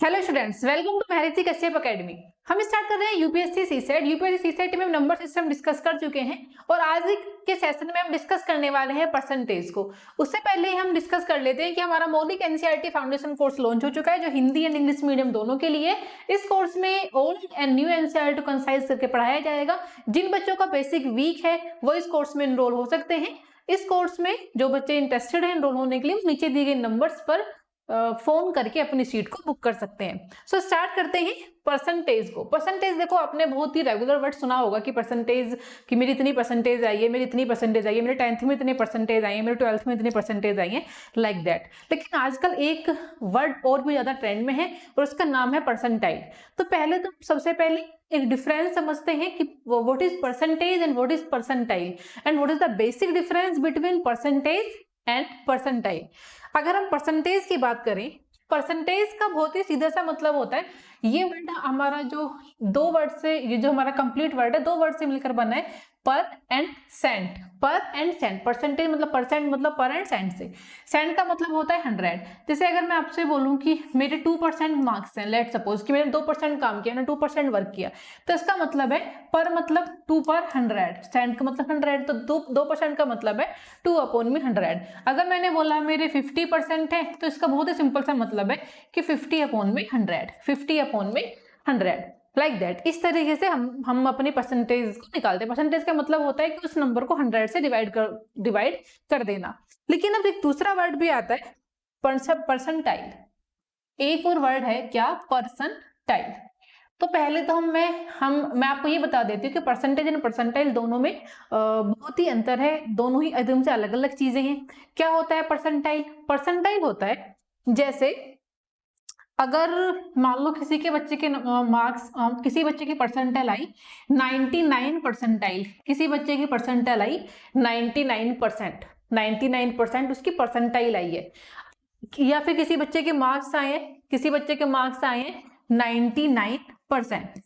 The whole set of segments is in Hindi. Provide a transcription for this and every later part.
Hello students, welcome to Maharshi Kashyap academy. हम स्टार्ट कर रहे हैं यूपीएससी सीसेट। यूपीएससी सीसेट में हम नंबर सिस्टम डिस्कस कर चुके हैं और आज के सेशन में हम डिस्कस करने वाले हैं परसेंटेज को। उससे पहले ही हम डिस्कस कर लेते हैं कि हमारा मौलिक एनसीईआरटी फाउंडेशन कोर्स लॉन्च हो चुका है, जो हिंदी एंड इंग्लिश मीडियम दोनों के लिए। इस कोर्स में ओल्ड एंड न्यू एनसीईआरटी को कंसाइज करके पढ़ाया जाएगा। जिन बच्चों का बेसिक वीक है वो इस कोर्स में एनरोल हो सकते हैं। इस कोर्स में जो बच्चे इंटरेस्टेड हैं एनरोल होने के लिए, नीचे दिए गए नंबर्स पर फोन करके अपनी सीट को बुक कर सकते हैं। सो स्टार्ट करते हैं परसेंटेज को। परसेंटेज देखो, आपने बहुत ही रेगुलर वर्ड सुना होगा कि परसेंटेज, कि मेरी इतनी परसेंटेज आई है, मेरी इतनी परसेंटेज आई है, मेरे 10th में इतनी परसेंटेज आई है, मेरे 12th में इतनी परसेंटेज आई है, लाइक दैट। लेकिन आजकल एक वर्ड और भी ज्यादा ट्रेंड में है और उसका नाम है परसेंटाइल। तो पहले तो सबसे पहले एक डिफरेंस समझते हैं कि what is percentage and what is percentile and what is the basic difference between percentage and percentile. अगर हम परसेंटेज की बात करें, परसेंटेज का बहुत ही सीधा सा मतलब होता है, ये वर्ड हमारा जो दो वर्ड से, ये जो हमारा कंप्लीट वर्ड है, दो वर्ड से मिलकर बना है, पर एंड सेंट। पर एंड सेंट, परसेंटेज मतलब परसेंट, मतलब पर एंड सेंट से। सेंट का मतलब होता है 100। जैसे अगर मैं आपसे बोलूं कि मेरे 2% मार्क्स हैं, लेट सपोज कि मैंने 2% काम किया, मैंने 2% वर्क किया, तो इसका मतलब है पर मतलब 2 पर 100, सेंट का मतलब 100, तो 2% का मतलब है 2/100। अगर मैंने बोला मेरे 50% है, तो इसका बहुत ही सिंपल सा मतलब है कि 50/100, 50/100, लाइक दैट। इस तरीके से हम अपने परसेंटेज को निकालते हैं। परसेंटेज का मतलब होता है कि उस नंबर को 100 से डिवाइड कर देना। लेकिन अब एक दूसरा वर्ड भी आता है, परसेंटाइल। एक और वर्ड है क्या, परसेंटाइल। तो पहले तो मैं आपको ये बता देती हूँ कि परसेंटेज एंड परसेंटाइल दोनों में बहुत ही अंतर है, दोनों ही एकदम से अलग अलग चीजें हैं। क्या होता है परसेंटाइल? परसेंटाइल होता है जैसे अगर मान लो किसी के बच्चे के मार्क्स, किसी बच्चे की परसेंटाइल आई 99 परसेंटाइल, किसी बच्चे की परसेंटाइल आई 99%, 99% उसकी परसेंटाइल आई है। या फिर किसी बच्चे के मार्क्स आए हैं, किसी बच्चे के मार्क्स आए हैं 99%,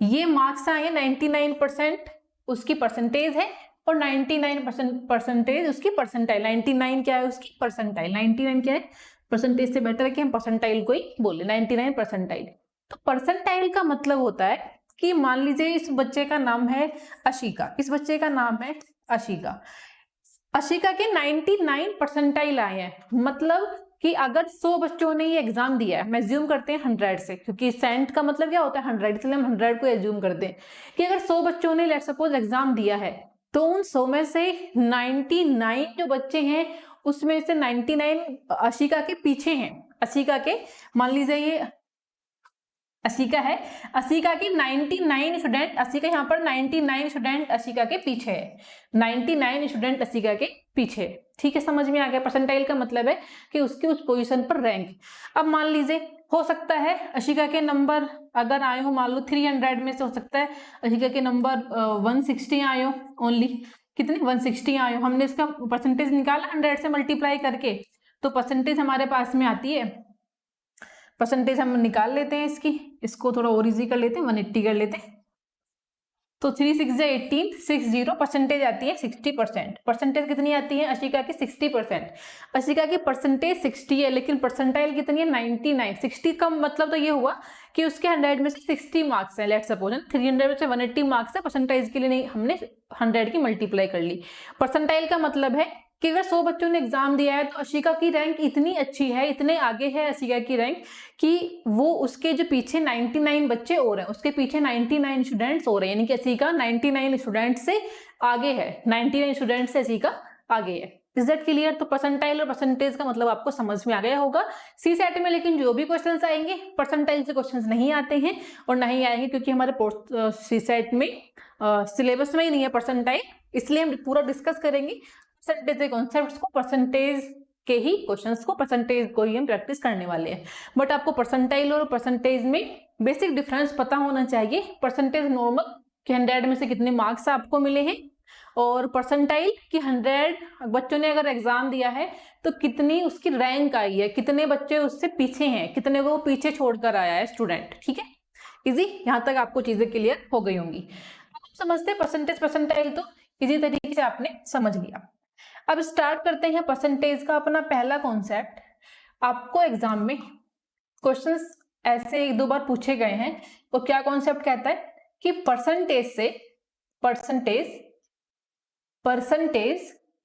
ये मार्क्स आए हैं 99%, उसकी परसेंटेज है, और 99% परसेंटेज उसकी परसेंटाइल। 99 क्या है उसकी परसेंटाइल, 99 क्या है परसेंटेज से बेटर है कि हम परसेंटाइल को ही बोले, 99 परसेंटाइल। तो परसेंटाइल का मतलब होता है कि मान लीजिए इस बच्चे का नाम है अशिका, इस बच्चे का नाम है अशिका, अशिका के 99 परसेंटाइल आए हैं। मतलब कि अगर 100 बच्चों ने ये एग्जाम दिया है, मैं एज्यूम करते हैं 100 से, क्योंकि सेंट का मतलब क्या होता है 100, इसलिए हम 100 को एज्यूम करते हैं कि अगर 100 बच्चों ने लेट सपोज एग्जाम दिया है, तो उन 100 में से 99 जो बच्चे हैं उसमें से 99 अशिका के पीछे हैं। अशिका के, मान लीजिए ये अशिका है, अशिका की 99 स्टूडेंट, अशिका यहाँ पर 99 स्टूडेंट अशिका के पीछे है, 99 स्टूडेंट अशिका के पीछे। ठीक है, समझ में आ गया। परसेंटाइल का मतलब है कि उसकी उस पोजीशन पर रैंक। अब मान लीजिए हो सकता है अशिका के नंबर अगर आए हो, मान लो 300 में से हो सकता है अशिका के नंबर 160 आए हो, ओनली कितने 160 आए हो। हमने इसका परसेंटेज निकाला 100 से मल्टीप्लाई करके, तो परसेंटेज हमारे पास में आती है, परसेंटेज हम निकाल लेते हैं इसकी, इसको थोड़ा और इजी कर लेते हैं, 180 कर लेते हैं, तो 3 6 18 60, परसेंटेज आती है 60%। परसेंटेज कितनी आती है अशिका की 60%। अशिका की परसेंटेज 60 है, लेकिन परसेंटाइल कितनी है 99। 60 का मतलब तो ये हुआ कि उसके 100 में से 60 मार्क्स है, लेट सपोज 300 में से 180 मार्क्स है, परसेंटाइज के लिए नहीं, हमने 100 की मल्टीप्लाई कर ली। परसेंटाइल का मतलब है कि अगर 100 बच्चों ने एग्जाम दिया है तो अशिका की रैंक इतनी अच्छी है, इतने आगे है अशिका की रैंक, कि वो उसके जो पीछे 99 बच्चे और हैं, उसके पीछे 99 स्टूडेंट्स और हैं, यानी कि अशिका 99 स्टूडेंट से आगे है, 99 स्टूडेंट से अशिका आगे है। Is that clear? तो परसेंटाइल और परसेंटेज का मतलब आपको समझ में आ गया होगा। सी सेट में लेकिन जो भी क्वेश्चंस आएंगे परसेंटाइल से क्वेश्चंस नहीं आते हैं और नहीं आएंगे, क्योंकि हमारे सी सेट में सिलेबस में ही नहीं है परसेंटाइल, इसलिए हम पूरा डिस्कस करेंगे परसेंटेज के कॉन्सेप्ट्स को, परसेंटेज के ही क्वेश्चंस को, परसेंटेज को ही हम प्रैक्टिस करने वाले हैं। बट आपको परसेंटाइल और परसेंटेज में बेसिक डिफरेंस पता होना चाहिए। परसेंटेज नॉर्मल कि 100 में से कितने मार्क्स आपको मिले हैं, और परसेंटाइल कि 100 बच्चों ने अगर एग्जाम दिया है तो कितनी उसकी रैंक आई है, कितने बच्चे उससे पीछे हैं, कितने को पीछे छोड़कर आया है स्टूडेंट। ठीक है, इजी, यहाँ तक आपको चीजें क्लियर हो गई होंगी। समझते परसेंटेज परसेंटाइल तो इजी तरीके से आपने समझ लिया। अब स्टार्ट करते हैं परसेंटेज का अपना पहला कॉन्सेप्ट। आपको एग्जाम में क्वेश्चंस ऐसे एक दो बार पूछे गए हैं। वो क्या कॉन्सेप्ट कहता है कि परसेंटेज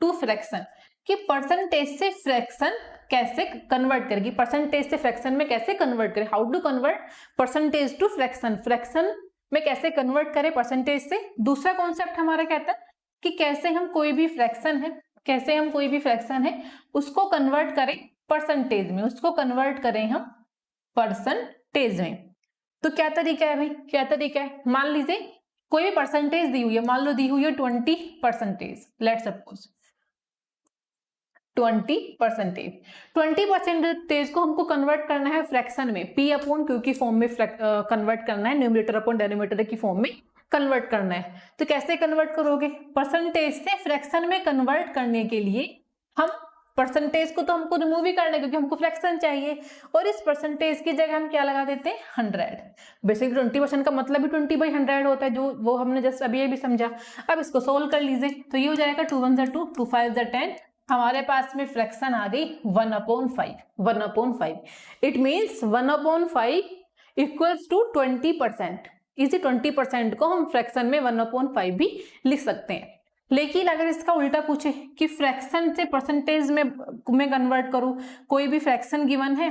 टू फ्रैक्शन, कि परसेंटेज से फ्रैक्शन कैसे कन्वर्ट करेगी, परसेंटेज से फ्रैक्शन में कैसे कन्वर्ट करें, how to convert percentage to fraction, fraction में कैसे कन्वर्ट करें परसेंटेज से। दूसरा कॉन्सेप्ट हमारा कहता है कि कैसे हम कोई भी फ्रैक्शन है उसको कन्वर्ट करें परसेंटेज में, उसको कन्वर्ट करें हम परसेंटेज में। तो क्या तरीका है भाई, क्या तरीका है, मान लीजिए कोई भी परसेंटेज दी हुई है, मान लो दी हुई है 20%, लेट्स सपोज 20% को हमको कन्वर्ट करना है फ्रैक्शन में, P अपॉन Q की फॉर्म में कन्वर्ट करना है, न्यूमरेटर अपॉन डेनोमिनेटर की फॉर्म में कन्वर्ट करना है। तो कैसे कन्वर्ट करोगे, परसेंटेज से फ्रैक्शन में कन्वर्ट करने के लिए हम परसेंटेज को तो हमको रिमूव ही करना है क्योंकि हमको फ्रैक्शन चाहिए, और इस परसेंटेज की जगह हम क्या लगा देते हैं 100। बेसिकली 20% का मतलब ही 20/100 होता है, जो वो हमने जस्ट अभी ये भी समझा। अब इसको सोल्व कर लीजिए, तो ये हो जाएगा 2 1 2 2 5 10, हमारे पास में फ्रैक्शन आ गई 1/5। It means 1/5 equals to 20%। इसी 20% को हम फ्रैक्शन में 1/5 भी लिख सकते हैं। लेकिन अगर इसका उल्टा पूछे कि फ्रैक्शन से परसेंटेज में कन्वर्ट करूं, कोई भी फ्रैक्शन गिवन है,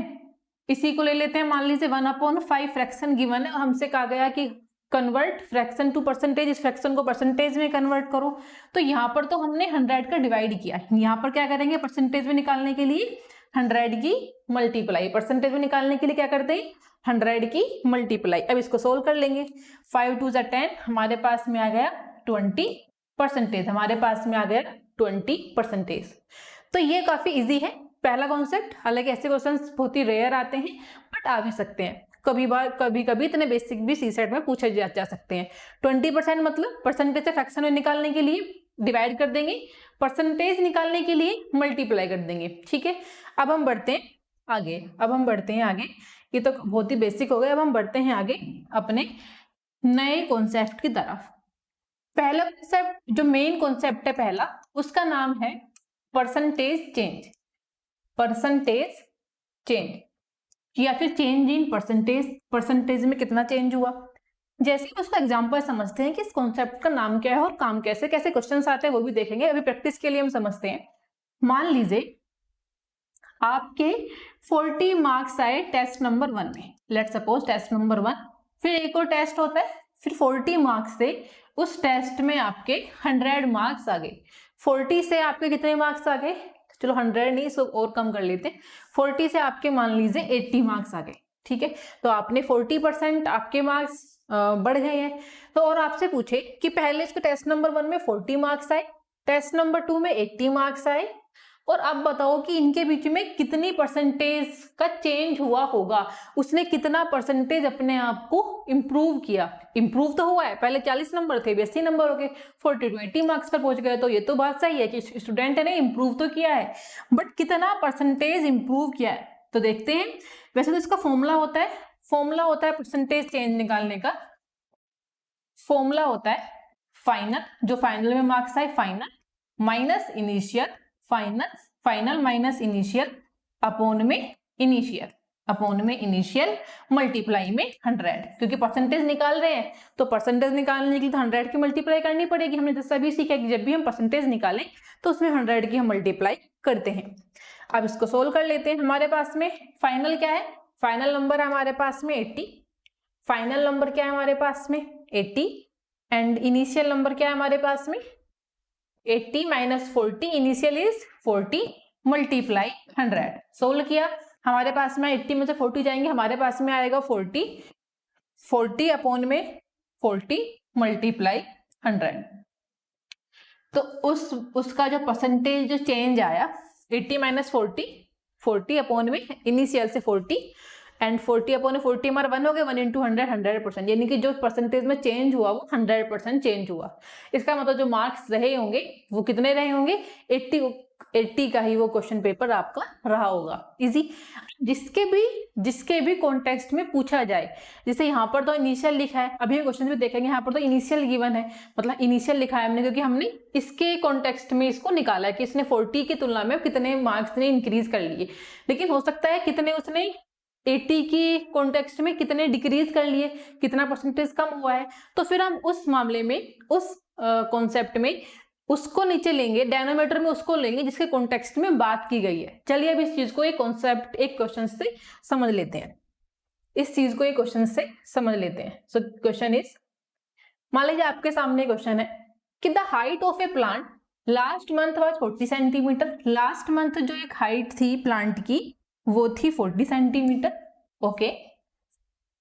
इसी को ले लेते हैं, मान लीजिए 1/5 फ्रैक्शन गिवन है और हमसे कहा गया कि कन्वर्ट फ्रैक्शन टू परसेंटेज, इस फ्रैक्शन को परसेंटेज में कन्वर्ट करो। तो यहाँ पर तो हमने 100 का डिवाइड किया, यहाँ पर क्या करेंगे, परसेंटेज में निकालने के लिए 100 की मल्टीप्लाई, परसेंटेज में निकालने के लिए क्या करते हैं 100 की मल्टीप्लाई। अब इसको सोल्व कर लेंगे, 5 2 10, हमारे पास में आ गया 20%, हमारे पास में आ गया 20%। तो ये काफी इजी है पहला कॉन्सेप्ट। हालांकि ऐसे क्वेश्चंस बहुत ही रेयर आते हैं बट आ भी सकते हैं, कभी कभी इतने बेसिक भी सीसेट में पूछे जा सकते हैं। 20% मतलब परसेंटेज से फ्रैक्शन में निकालने के लिए डिवाइड कर देंगे, परसेंटेज निकालने के लिए मल्टीप्लाई कर देंगे। ठीक है, अब हम बढ़ते हैं आगे, ये तो बहुत ही बेसिक हो गया। अब हम बढ़ते हैं आगे अपने नए कॉन्सेप्ट की तरफ। पहला कॉन्सेप्ट जो मेन कॉन्सेप्ट है पहला, उसका नाम है परसेंटेज चेंज या फिर चेंज इन परसेंटेज में कितना चेंज हुआ। जैसे कि उसका एग्जांपल समझते हैं कि इस कॉन्सेप्ट का नाम क्या है और काम कैसे क्वेश्चंस आते हैं वो भी देखेंगे। अभी प्रैक्टिस के लिए हम समझते हैं। मान लीजिए आपके 40 मार्क्स आए टेस्ट नंबर 1 में, लेट्स सपोज टेस्ट नंबर 1, फिर एक और टेस्ट होता है, फिर 40 मार्क्स से उस टेस्ट में आपके 100 मार्क्स आ गए। 40 से आपके कितने मार्क्स आ गए, चलो 100 नहीं, इसको और कम कर लेते हैं, 40 से आपके मान लीजिए 80 मार्क्स आ गए। ठीक है, तो आपने 40% आपके मार्क्स बढ़ गए हैं। तो और आपसे पूछे कि पहले इसको टेस्ट नंबर 1 में 40 मार्क्स आए, टेस्ट नंबर 2 में 80 मार्क्स आए, और अब बताओ कि इनके बीच में कितनी परसेंटेज का चेंज हुआ होगा, उसने कितना परसेंटेज अपने आप को इंप्रूव किया। इंप्रूव तो हुआ है, पहले 40 नंबर थे 80 नंबर हो गए, 40 to 80 मार्क्स पर पहुंच गए। तो ये तो बात सही है कि स्टूडेंट ने इंप्रूव तो किया है, बट कितना परसेंटेज इंप्रूव किया है तो देखते हैं। वैसे तो इसका फॉर्मूला होता है परसेंटेज चेंज निकालने का, फॉर्मूला होता है फाइनल, जो फाइनल में मार्क्स आए final minus initial, final minus initial upon में इनिशियल मल्टीप्लाई में 100, क्योंकि परसेंटेज निकाल रहे हैं तो परसेंटेज निकालने के लिए तो 100 की मल्टीप्लाई करनी पड़ेगी। हमने जैसा भी सीखा कि जब भी हम परसेंटेज निकालें तो उसमें 100 की हम मल्टीप्लाई करते हैं। अब इसको सोल्व कर लेते हैं। हमारे पास में फाइनल क्या है, फाइनल नंबर है हमारे पास में 80, फाइनल नंबर क्या है हमारे पास में 80, एंड इनिशियल नंबर क्या है हमारे पास में 80 minus 40, initial is 40 multiply 100। Solve किया, हमारे पास में 80 में से 40 जाएंगे, हमारे पास में आएगा 40 अपॉन में 40 मल्टीप्लाई 100। तो उसका जो परसेंटेज जो चेंज आया 80 माइनस 40 अपॉन में इनिशियल से 40, एंड 40 अपॉन 40 हमारा 1 हो गया, 1 into 100%, यानी कि जो परसेंटेज में चेंज हुआ वो 100% चेंज हुआ। इसका मतलब जो मार्क्स रहे होंगे वो कितने रहे होंगे, 80 का ही वो क्वेश्चन पेपर आपका रहा होगा। इजी, जिसके भी कॉन्टेक्स्ट में पूछा जाए, जैसे यहाँ पर तो इनिशियल लिखा है, अभी क्वेश्चन में देखेंगे यहाँ पर तो इनिशियल गिवन है, मतलब इनिशियल लिखा है हमने क्योंकि हमने इसके कॉन्टेक्स्ट में इसको निकाला है कि इसने 40 की तुलना में कितने मार्क्स ने इंक्रीज कर लिए। लेकिन हो सकता है कितने उसने 80 की कॉन्टेक्स्ट में कितने डिक्रीज कर लिए, कितना परसेंटेज कम हुआ है, तो फिर हम उस मामले में, उस कॉन्सेप्ट में उसको नीचे लेंगे, डेनोमीटर में उसको लेंगे जिसके कॉन्टेक्स्ट में बात की गई है। चलिए अब इस चीज को एक कॉन्सेप्ट, एक क्वेश्चन से समझ लेते हैं। इस चीज को एक क्वेश्चन से समझ लेते हैं। सो क्वेश्चन इज, मान लीजिए आपके सामने क्वेश्चन है कि the height of a plant last month was 40 centimetre. Last month जो एक हाइट थी प्लांट की वो थी 40 centimetre. Okay,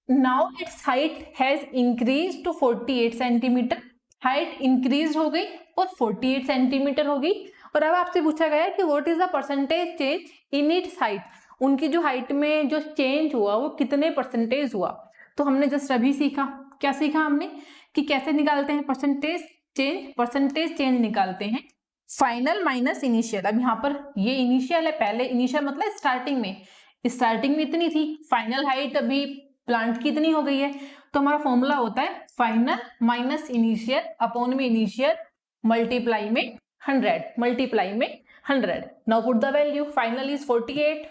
now its height has increase to 48 centimetre. Height increase हो गई और 48 सेंटीमीटर हो गई। और अब आपसे पूछा गया है कि what is the percentage change in its height. उनकी जो हाइट में जो चेंज हुआ वो कितने परसेंटेज हुआ। तो हमने जस्ट अभी सीखा, क्या सीखा हमने कि कैसे निकालते हैं परसेंटेज चेंज। परसेंटेज चेंज निकालते हैं फाइनल माइनस इनिशियल। अब यहाँ पर ये इनिशियल है, पहले इनिशियल मतलब स्टार्टिंग में, स्टार्टिंग में इतनी थी, फाइनल हाइट अभी प्लांट की इतनी हो गई है। तो हमारा फॉर्मूला होता है फाइनल माइनस इनिशियल अपॉन में इनिशियल मल्टीप्लाई में 100, मल्टीप्लाई में 100। Now put the value, final is 48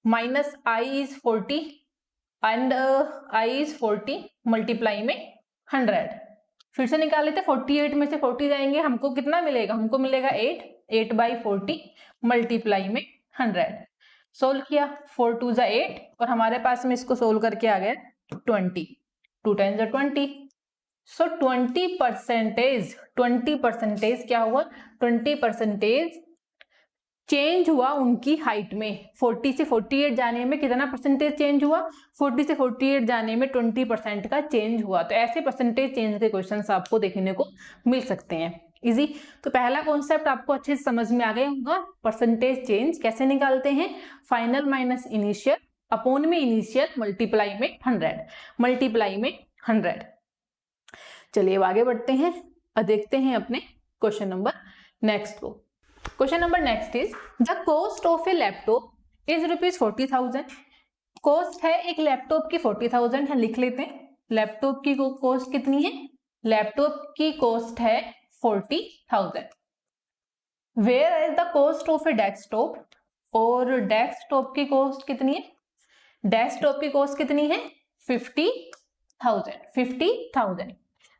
minus I is 40 and I is 40 multiply में 100। फिर से निकाल लेते, 48 में से 40 जाएंगे, हमको कितना मिलेगा, हमको मिलेगा 8 बाई 40 मल्टीप्लाई में 100। सोल्व किया, 4 2 जा 8 और हमारे पास में इसको सोल्व करके आ गया 20, 2 10 जा 20। सो 20%, 20% क्या हुआ, 20% चेंज हुआ उनकी हाइट में। 40 से 48 जाने में कितना परसेंटेज चेंज हुआ, 40 से 48 जाने में 20% का चेंज हुआ। तो ऐसे परसेंटेज चेंज के क्वेश्चंस आपको देखने को मिल सकते हैं। इजी। तो पहला कॉन्सेप्ट आपको अच्छे से समझ में आ गया होगा, परसेंटेज चेंज कैसे निकालते हैं, फाइनल माइनस इनिशियल अपॉन में इनिशियल मल्टीप्लाई में 100, मल्टीप्लाई में 100। चलिए अब आगे बढ़ते हैं और देखते हैं अपने क्वेश्चन नंबर नेक्स्ट को। Question number next is, the cost of A laptop is ₹40,000। Cost है एक लैपटॉप की 40,000 है, लिख लेते हैं। लैपटॉप की कॉस्ट कितनी है, लैपटॉप की कॉस्ट है 40,000। Where is the cost of a desktop, और डेस्कटॉप की कॉस्ट कितनी है, डेस्कटॉप की कॉस्ट कितनी है 50,000, 50,000।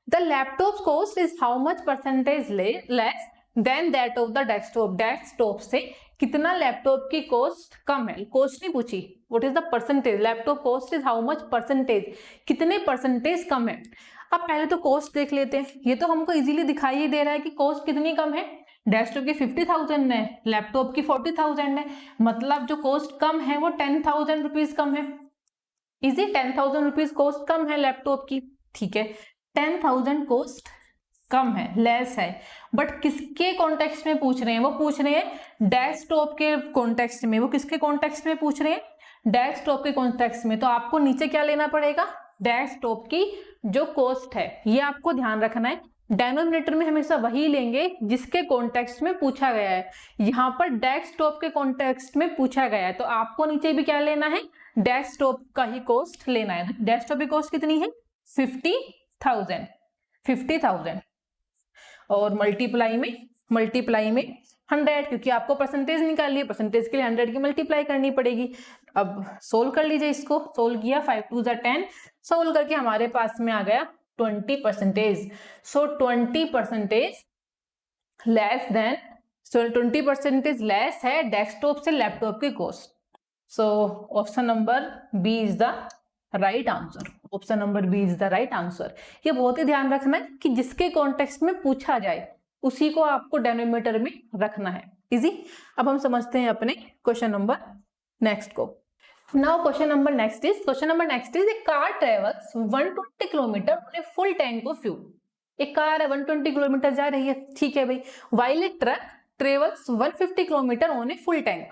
The laptop cost is how much percentage less than that of the desktop. Desktop से कितना लैपटॉप की कॉस्ट कम है, कॉस्ट नहीं पूछी, what is the percentage, laptop cost is how much percentage, कितने परसेंटेज कम है। अब पहले तो कॉस्ट देख लेते हैं, ये तो हमको इजीली दिखाई ही दे रहा है कि कॉस्ट कितनी कम है, डेस्कटॉप की 50,000 है, लैपटॉप की 40,000 है, मतलब जो कॉस्ट कम है वो 10,000 रुपीज कम है। इजी, 10,000 रुपीज कॉस्ट कम है लैपटॉप की, ठीक है, 10,000 कॉस्ट कम है, लेस है। बट किसके कॉन्टेक्स्ट में पूछ रहे हैं, वो पूछ रहे हैं डेस्कटॉप के कॉन्टेक्स्ट में। वो किसके कॉन्टेक्स्ट में पूछ रहे हैं, डेस्कटॉप के कॉन्टेक्स्ट में। तो आपको नीचे क्या लेना पड़ेगा, डेस्कटॉप की जो कॉस्ट है, ये आपको ध्यान रखना है। डेनोमिनेटर में हमेशा वही लेंगे जिसके कॉन्टेक्स्ट में पूछा गया है। यहाँ पर डेस्कटॉप के कॉन्टेक्स्ट में पूछा गया है, तो आपको नीचे भी क्या लेना है, डेस्कटॉप का ही कॉस्ट लेना है। डेस्कटॉप की कॉस्ट कितनी है 50,000, 50,000 और मल्टीप्लाई में 100, क्योंकि आपको परसेंटेज निकालनी है, परसेंटेज के लिए 100 की मल्टीप्लाई करनी पड़ेगी। अब सोल्व कर लीजिए इसको, सोल्व किया 5 2 जा 10, सोल्व करके हमारे पास में आ गया 20%। So 20% less than, so 20% less है डेस्कटॉप से लैपटॉप की cost. So option number B is the right answer, option number B is the right answer. ये बहुत ही ध्यान रखना है कि जिसके कॉन्टेक्स्ट में पूछा जाए उसी को आपको डेनोमिनेटर में रखना है। इजी। अब हम समझते हैं अपने क्वेश्चन नंबर नेक्स्ट को। Now question number next is a car travels 120 kilometre on a full tank of fuel. एक कार है 120 किलोमीटर जा रही है, ठीक है भाई। While a truck travels 150 kilometre on a full tank,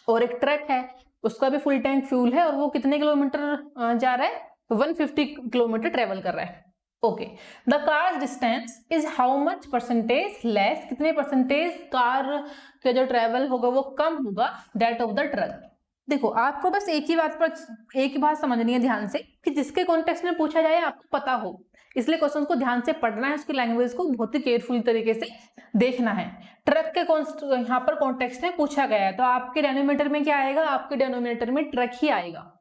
और एक ट्रक है उसका भी फुल टैंक फ्यूल है और वो कितने किलोमीटर जा रहा है, 150 किलोमीटर ट्रेवल कर रहा है। Okay, the car distance is how much percentage less, कितने परसेंटेज कार का जो ट्रेवल होगा वो कम होगा दैट ऑफ द ट्रक। देखो आपको बस एक ही बात समझनी है ध्यान से, कि जिसके कॉन्टेक्स्ट में पूछा जाए आपको पता हो, इसलिए क्वेश्चन को ध्यान से पढ़ना है, उसकी लैंग्वेज को बहुत ही केयरफुल तरीके से देखना है। ट्रक के यहाँ पर कॉन्टेक्स्ट में पूछा गया है, तो आपके डेनोमिनेटर में क्या आएगा, आपके डेनोमिनेटर में ट्रक ही आएगा।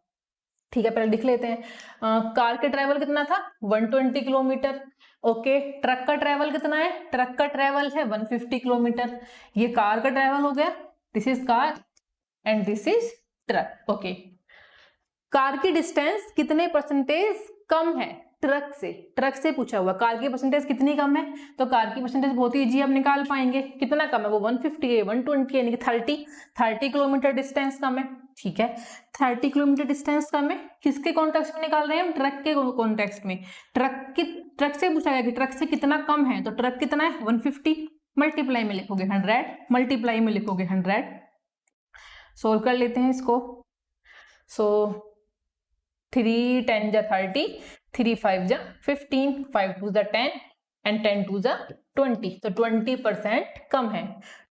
ठीक है, पहले लिख लेते हैं। कार के ट्रेवल कितना था 120 किलोमीटर। ओके, ट्रक का ट्रेवल कितना है, ट्रक का ट्रेवल है 150 किलोमीटर। ये कार का ट्रेवल हो गया, this is car and this is truck. Okay, car की डिस्टेंस कितने परसेंटेज कम है ट्रक से पूछा हुआ। कार की परसेंटेज कितनी कम है, तो कार की परसेंटेज बहुत ही इजी आप निकाल पाएंगे। कितना कम है, वो 150 है, 120 है, यानी कि 30 किलोमीटर डिस्टेंस कम है। ठीक है, 30 किलोमीटर डिस्टेंस कम है। किसके कॉन्टेक्स्ट में निकाल रहे हैं हम, ट्रक के कॉन्टेक्स्ट में। ट्रक से पूछा गया कि ट्रक से कितना कम है, तो ट्रक कितना है 150, मल्टीप्लाई में लिखोगे 100, मल्टीप्लाई में लिखोगे 100। सोल्व कर लेते हैं इसको। सो 3 10 जा 30, 3 5 जा 15, 5 2 जा 10 एंड 10 2 जा 20। तो 20% कम है,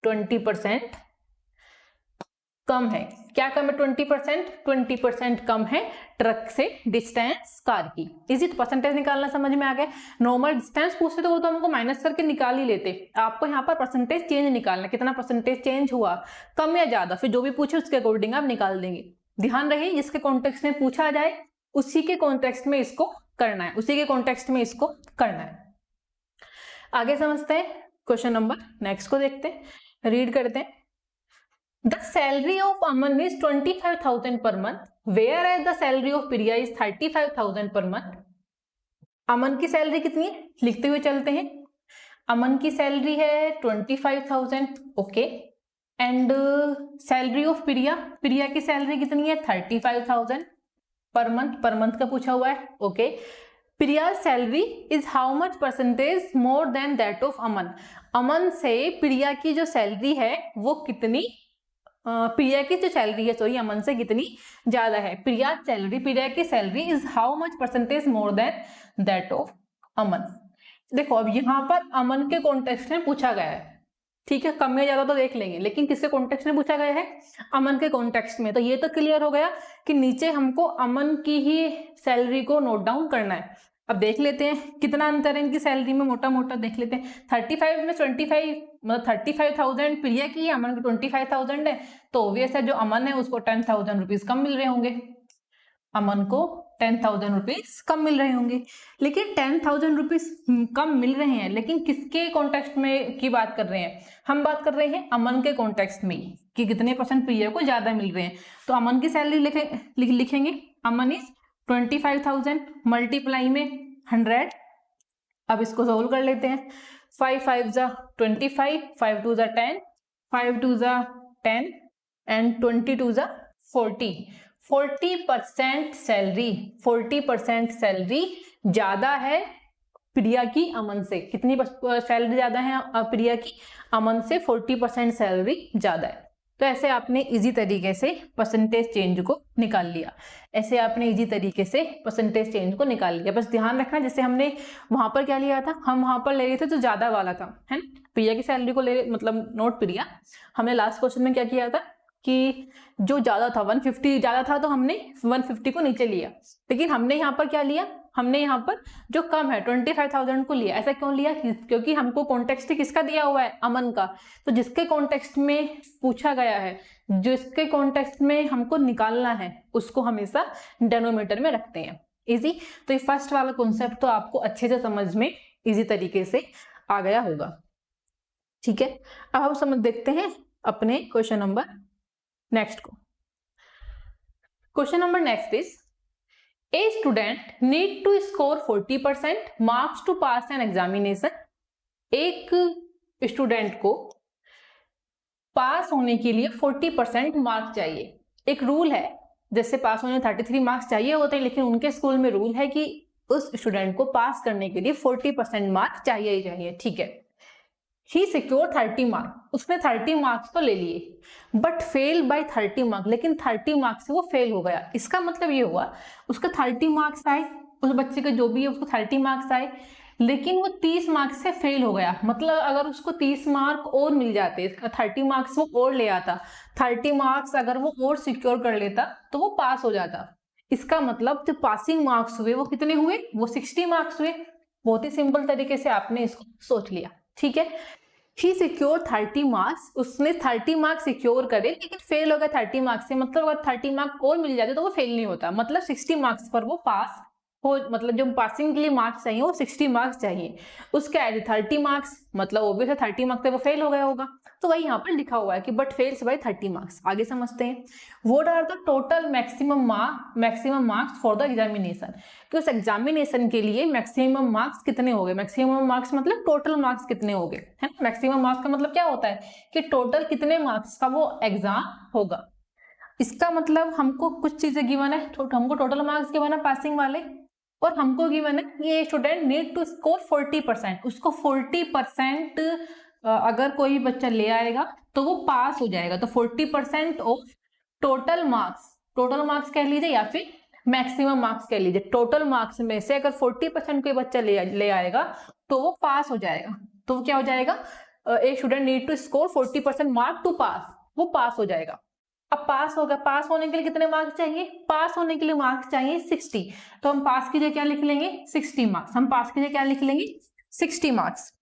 20% कम है। क्या कम है 20%? 20% कम है ट्रक से डिस्टेंस कार की। इसी तो परसेंटेज निकालना समझ में आ गया। नॉर्मल डिस्टेंस पूछते तो वो तो हमको माइनस करके निकाल ही लेते। आपको यहाँ पर परसेंटेज चेंज निकालना, कितना परसेंटेज चेंज हुआ, कम या ज्यादा, फिर जो भी पूछे उसके अकॉर्डिंग आप निकाल देंगे। ध्यान रहे, जिसके कॉन्टेक्स्ट में पूछा जाए उसी के कॉन्टेक्स्ट में इसको करना है, उसी के कॉन्टेक्स्ट में इसको करना है। आगे समझते हैं क्वेश्चन नंबर नेक्स्ट को देखते हैं, रीड करते हैं। The salary of Aman is 25,000 per month, whereas the salary of Priya is 35,000 per month. अमन की सैलरी कितनी है, लिखते हुए चलते हैं। अमन की सैलरी है 25,000, ओके, एंड सैलरी ऑफ प्रिया, प्रिया की सैलरी कितनी है 35,000 पर मंथ का पूछा हुआ है। Okay, Priya salary is how much percentage more than that of Aman. Aman से प्रिया की जो सैलरी है वो कितनी, प्रिया की जो सैलरी है सॉरी अमन से कितनी ज्यादा है। प्रिया की salary is how much percentage more than that of Aman. देखो अब यहाँ पर अमन के कॉन्टेक्स्ट में पूछा गया है, ठीक है, कम या ज्यादा तो देख लेंगे, लेकिन किसके कॉन्टेक्स्ट में पूछा गया है, अमन के कॉन्टेक्स्ट में। तो ये तो क्लियर हो गया कि नीचे हमको अमन की ही सैलरी को नोट डाउन करना है। अब देख लेते हैं कितना अंतर है इनकी सैलरी में, मोटा मोटा देख लेते हैं। 35 में 25 मतलब 35,000 प्रिया की है, अमन की 25,000 है, तो ऑब्वियस है जो अमन है उसको 10,000 रुपीज कम मिल रहे होंगे, अमन को 10,000 रुपीज कम मिल रहे होंगे। लेकिन 10,000 रुपीज कम मिल रहे हैं, लेकिन किसके कॉन्टेक्स्ट में की बात कर रहे हैं, हम बात कर रहे हैं अमन के कॉन्टेक्स्ट में कि कितने परसेंट प्रिया को ज्यादा मिल रहे हैं। तो अमन की सैलरी लिखेंगे, अमन इज 25,000 मल्टीप्लाई में 100। अब इसको सोल्व कर लेते हैं। 5 5 जा 25, 5 2 जा 10, 5 2 जा 10 एंड 22 जा 40। 40% सैलरी ज्यादा है प्रिया की अमन से। कितनी सैलरी ज्यादा है प्रिया की, अमन से 40% सैलरी ज्यादा है। तो ऐसे आपने इजी तरीके से परसेंटेज चेंज को निकाल लिया, ऐसे आपने इजी तरीके से परसेंटेज चेंज को निकाल लिया। बस ध्यान रखना, जैसे हमने वहां पर क्या लिया था, हम वहां पर ले रहे थे जो ज्यादा वाला था, है ना, प्रिया की सैलरी को ले, मतलब नोट प्रिया। हमने लास्ट क्वेश्चन में क्या किया था कि जो ज्यादा था 150 ज्यादा था तो हमने 150 को नीचे लिया, लेकिन हमने यहाँ पर क्या लिया, हमने यहाँ पर जो कम है 25,000 को लिया। ऐसा क्यों लिया, क्योंकि हमको कॉन्टेक्स्ट किसका दिया हुआ है, अमन का। तो जिसके कॉन्टेक्स्ट में पूछा गया है, जिसके कॉन्टेक्स्ट में हमको निकालना है, उसको हमेशा डिनोमिनेटर में रखते हैं। इजी। तो ये फर्स्ट वाला कॉन्सेप्ट तो आपको अच्छे से समझ में इजी तरीके से आ गया होगा, ठीक है। अब हम समझ देखते हैं अपने क्वेश्चन नंबर नेक्स्ट को। Question number next is, A student need to score 40% marks to pass an examination. एक स्टूडेंट को पास होने के लिए 40% मार्क्स चाहिए। एक रूल है, जैसे पास होने 33 मार्क्स चाहिए होते हैं, लेकिन उनके स्कूल में रूल है कि उस स्टूडेंट को पास करने के लिए 40% मार्क्स चाहिए ही चाहिए, ठीक है। ही सिक्योर 30 मार्क्स, उसने 30 मार्क्स तो ले लिए, बट फेल बाय 30 मार्क्स, लेकिन 30 मार्क्स से वो फेल हो गया। इसका मतलब ये हुआ उसका 30 मार्क्स आए, उस बच्चे के जो भी है उसको 30 मार्क्स आए, लेकिन वो 30 मार्क्स से फेल हो गया। मतलब अगर उसको 30 मार्क और मिल जाते, 30 मार्क्स वो और ले आता, 30 मार्क्स अगर वो और सिक्योर कर लेता तो वो पास हो जाता। इसका मतलब जो पासिंग मार्क्स हुए वो कितने हुए, वो 60 मार्क्स हुए। बहुत ही सिंपल तरीके से आपने इसको सोच लिया, ठीक है। ही सिक्योर 30 मार्क्स, उसने 30 मार्क्स सिक्योर करे लेकिन फेल हो गया 30 मार्क्स से, मतलब अगर 30 मार्क्स और मिल जाते तो वो फेल नहीं होता, मतलब 60 मार्क्स पर वो पास हो, मतलब जो पासिंग के लिए मार्क्स चाहिए वो 60 मार्क्स चाहिए। उसके आए थे 30 मार्क्स, मतलब ओब्वियसली 30 मार्क्स पे वो फेल हो गया होगा, तो वही यहाँ पर लिखा हुआ है कि बट फेल्स बाय 30 मार्क्स। आगे समझते हैं, what are the total maximum marks for the examination, कि उस एग्जामिनेशन के लिए मैक्सिमम मार्क्स कितने हो गए। मैक्सिमम मार्क्स मतलब टोटल मार्क्स कितने हो गए, है ना। मैक्सिमम मार्क्स का मतलब क्या होता है कि टोटल कितने मार्क्स का वो एग्जाम होगा। इसका मतलब हमको कुछ चीजें गिवन है, हमको टोटल मार्क्स गिवन है पासिंग वाले, और हमको गिवन है ये स्टूडेंट नीड टू स्कोर 40%, उसको 40% अगर कोई बच्चा ले आएगा तो वो पास हो जाएगा। तो 40% ऑफ टोटल मार्क्स कह लीजिए या फिर मैक्सिमम मार्क्स कह लीजिए, टोटल मार्क्स में से अगर 40% कोई बच्चा ले आएगा तो वो पास हो जाएगा। तो क्या हो जाएगा, a student need to score 40% mark to pass, वो पास हो जाएगा। अब पास होगा, पास होने के लिए कितने मार्क्स चाहिए, पास होने के लिए मार्क्स चाहिए 60, तो हम पास के लिए क्या लिख लेंगे 60 मार्क्स, हम पास के लिए क्या लिख लेंगे 60 मार्क्स।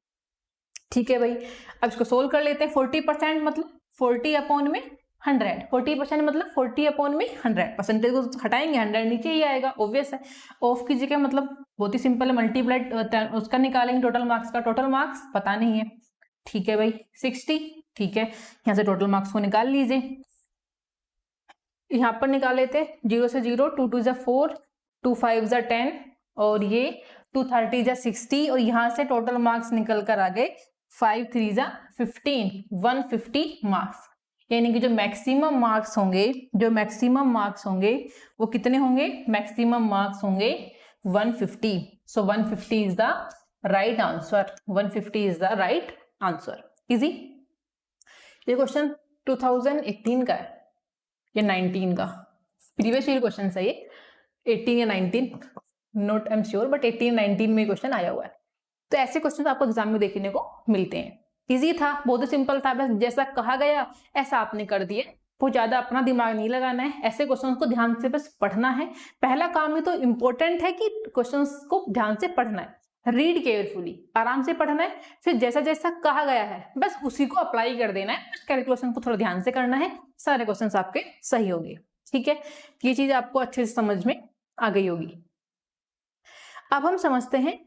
ठीक है भाई, अब इसको सोल्व कर लेते हैं। 40% मतलब 40 अपॉन में 100, 40% मतलब 40 अपॉन में 100, परसेंटेज को हटाएंगे 100 नीचे ही आएगा, ऑब्वियस है। ऑफ की जगह मतलब बहुत ही सिंपल है, मल्टीप्लाइड उसका निकालेंगे टोटल मार्क्स का, टोटल मार्क्स पता नहीं है। ठीक है भाई 60, ठीक है, यहाँ से टोटल मार्क्स को निकाल लीजिए। यहाँ पर निकाल लेते हैं, 0 से 0, 2 2 जा 4, 2 5 जा 10, और ये 2 30 जा 60, और यहाँ से टोटल मार्क्स निकल कर आ गए 5 3 जा 15, 150 मार्क्स। यानी कि जो मैक्सिमम मार्क्स होंगे वो कितने होंगे, मैक्सिमम मार्क्स होंगे 150। सो 150 is the right answer, 150 is the right answer. Easy. ये क्वेश्चन 2018 का है या 19 का, प्रीवियस ईयर क्वेश्चन है ये, 18 या 19 not I am sure, but 18 19 में क्वेश्चन आया हुआ है। तो ऐसे क्वेश्चन आपको एग्जाम में देखने को मिलते हैं। इजी था, बहुत ही सिंपल था, बस जैसा कहा गया ऐसा आपने कर दिया, बहुत ज्यादा अपना दिमाग नहीं लगाना है, ऐसे क्वेश्चन को ध्यान से बस पढ़ना है। पहला काम ही तो इम्पोर्टेंट है कि क्वेश्चन को ध्यान से पढ़ना है, रीड केयरफुली, आराम से पढ़ना है, फिर जैसा जैसा कहा गया है बस उसी को अप्लाई कर देना है, बस कैलकुलेशन को थोड़ा ध्यान से करना है, सारे क्वेश्चंस आपके सही होंगे। ठीक है, ये चीज आपको अच्छे से समझ में आ गई होगी। अब हम समझते हैं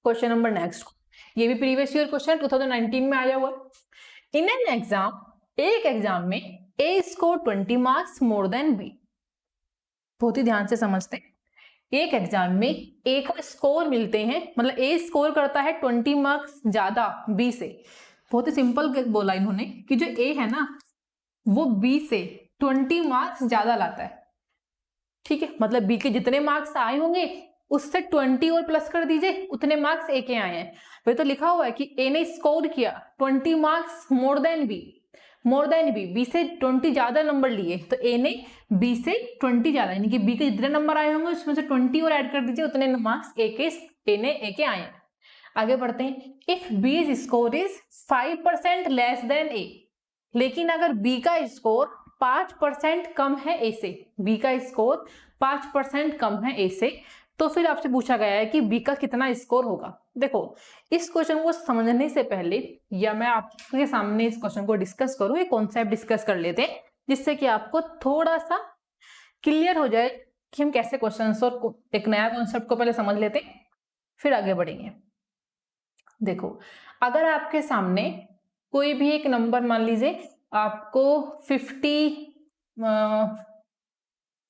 क्वेश्चन नंबर नेक्स्ट को, ये भी प्रीवियस ईयर क्वेश्चन 2019 में आया हुआ। इन एन एग्जाम, एक एग्जाम में A score 20 marks more than B. बहुत ही ध्यान से समझते हैं, एक एग्जाम में ए को स्कोर मिलते हैं, मतलब ए स्कोर करता है 20 मार्क्स ज्यादा बी से। बहुत ही सिंपल बोला इन्होंने कि जो ए है ना वो बी से 20 मार्क्स ज्यादा लाता है। ठीक है, मतलब बी के जितने मार्क्स आए होंगे उससे 20 और प्लस कर दीजिए, उतने मार्क्स ए के आए हैं। वही तो लिखा हुआ है कि ए ने स्कोर किया 20 मार्क्स मोर देन बी से 20 ज्यादा नंबर लिए, तो ए ने बी से 20 ज्यादा, यानी कि बी के जितने नंबर आए होंगे उसमें से 20 और ऐड कर दीजिए, उतने मार्क्स ए के आए हैं। आगे बढ़ते हैं, if B score is 5% less than A, लेकिन अगर बी का स्कोर 5% कम है ए से, बी का स्कोर 5% कम है ए से, तो फिर आपसे पूछा गया है कि बी का कितना स्कोर होगा। देखो, इस क्वेश्चन को समझने से पहले या मैं आपके सामने इस क्वेश्चन को डिस्कस करूं, एक कॉन्सेप्ट डिस्कस कर लेते हैं जिससे कि आपको थोड़ा सा क्लियर हो जाए कि हम कैसे क्वेश्चंस, और एक नया कॉन्सेप्ट को पहले समझ लेते हैं फिर आगे बढ़ेंगे। देखो, अगर आपके सामने कोई भी एक नंबर, मान लीजिए आपको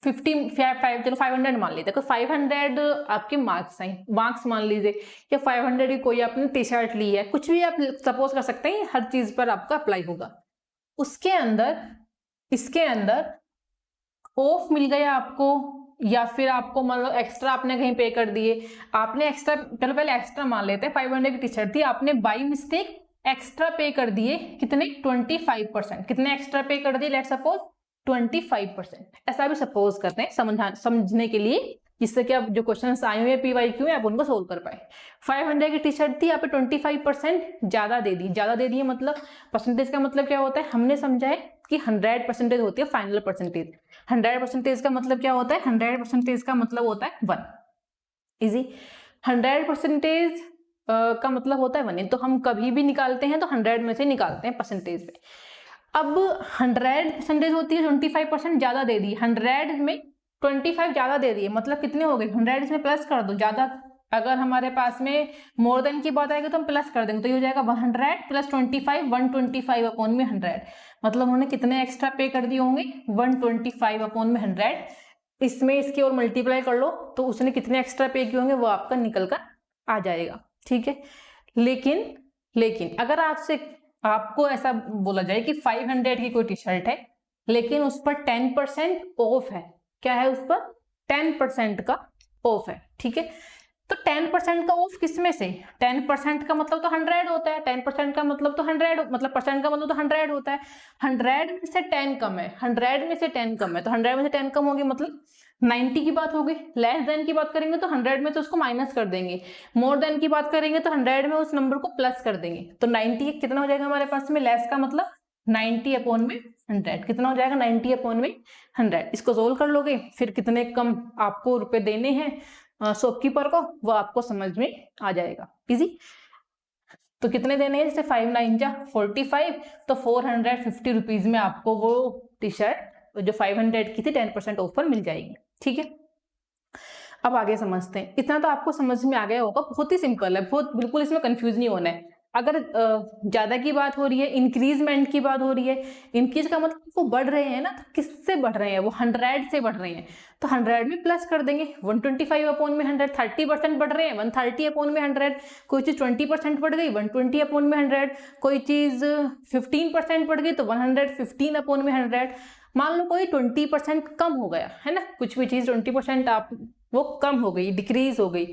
500 मान लीजिए, तो 500 आपके मार्क्स मान लीजिए, या 500 की कोई आपने टी शर्ट ली है, कुछ भी आप सपोज कर सकते हैं, हर चीज पर आपका अप्लाई होगा। उसके अंदर इसके अंदर ऑफ मिल गया आपको, या फिर आपको मतलब एक्स्ट्रा आपने कहीं पे कर दिए, आपने एक्स्ट्रा, चलो पहले एक्स्ट्रा मान लेते हैं, 500 की टी शर्ट थी, आपने बाई मिस्टेक एक्स्ट्रा पे कर दिए, कितने 25%, कितने एक्स्ट्रा पे कर दिए, लेट्स सपोज 25%, ऐसा भी सपोज करते हैं समझने के लिए, जिससे कि आप जो क्वेश्चंस आए हुए PYQ में आप उनको सोल्व कर पाए। 500 की टी शर्ट थी, यहाँ पे 25% ज्यादा दे दी मतलब परसेंटेज का मतलब क्या होता है, हमने समझा है कि 100% होती है फाइनल परसेंटेज। 100% का मतलब क्या होता है, 100% का मतलब होता है 1। इजी। 100% का मतलब होता है 1 तो हम कभी भी निकालते हैं तो 100 में से निकालते हैं परसेंटेज में। अब 100% होती है 25% ज्यादा दे दी, 100 में 25 ज्यादा दे दी है, मतलब कितने हो गए 100 इसमें प्लस कर दो ज्यादा। अगर हमारे पास में मोर देन की बात आएगी तो हम प्लस कर देंगे, तो ये हो जाएगा 100 प्लस 25 125 अपॉन में 100, मतलब उन्होंने कितने एक्स्ट्रा पे कर दिए होंगे 125 अपॉन में 100। इसमें इसके और मल्टीप्लाई कर लो तो उसने कितने एक्स्ट्रा पे किए होंगे वो आपका निकल कर आ जाएगा, ठीक है। लेकिन अगर आपको ऐसा बोला जाए कि 500 की कोई टी शर्ट है लेकिन उस पर 10% ऑफ है, क्या है उस पर 10% का ऑफ है, ठीक है। तो 10% का ऑफ किसमें से, 10% का मतलब तो 100 होता है, 10% का मतलब तो 100 मतलब परसेंट का मतलब तो 100 होता है। 100 में से 10 कम है, 100 में से 10 कम है, तो 100 में से 10 कम होगी मतलब 90 की बात हो गई। लेस देन की बात करेंगे तो 100 में तो उसको माइनस कर देंगे, मोर देन की बात करेंगे तो 100 में उस नंबर को प्लस कर देंगे। तो 90 कितना हो जाएगा हमारे पास में, लेस का मतलब 90 अपॉन में 100, कितना हो जाएगा 90 अपॉन में 100। इसको सोल्व कर लोगे फिर कितने कम आपको रुपए देने हैं शॉपकीपर को वो आपको समझ में आ जाएगा, इजी। तो कितने देने हैं, जैसे 5 9 जा 45, तो 450 रुपीज में आपको वो टी शर्ट जो 500 की थी 10% ऑफर मिल जाएगी, ठीक है। अब आगे समझते हैं, इतना तो आपको समझ में आ गया होगा, बहुत ही सिंपल है, बहुत बिल्कुल इसमें कंफ्यूज नहीं होना है। अगर ज्यादा की बात हो रही है, इंक्रीजमेंट की बात हो रही है, इंक्रीज का मतलब वो बढ़ रहे हैं ना, तो किससे बढ़ रहे हैं, वो 100 से बढ़ रहे हैं, तो 100 में प्लस कर देंगे। 125 अपॉन में 100, 30% बढ़ रहे हैं 130 अपॉन में 100, कोई चीज 20% बढ़ गई 120 अपॉन में 100, कोई चीज 15% बढ़ गई तो 115 अपॉन में 100। मान लो कोई 20% कम हो गया है ना, कुछ भी चीज 20% आप वो कम हो गई, डिक्रीज हो गई,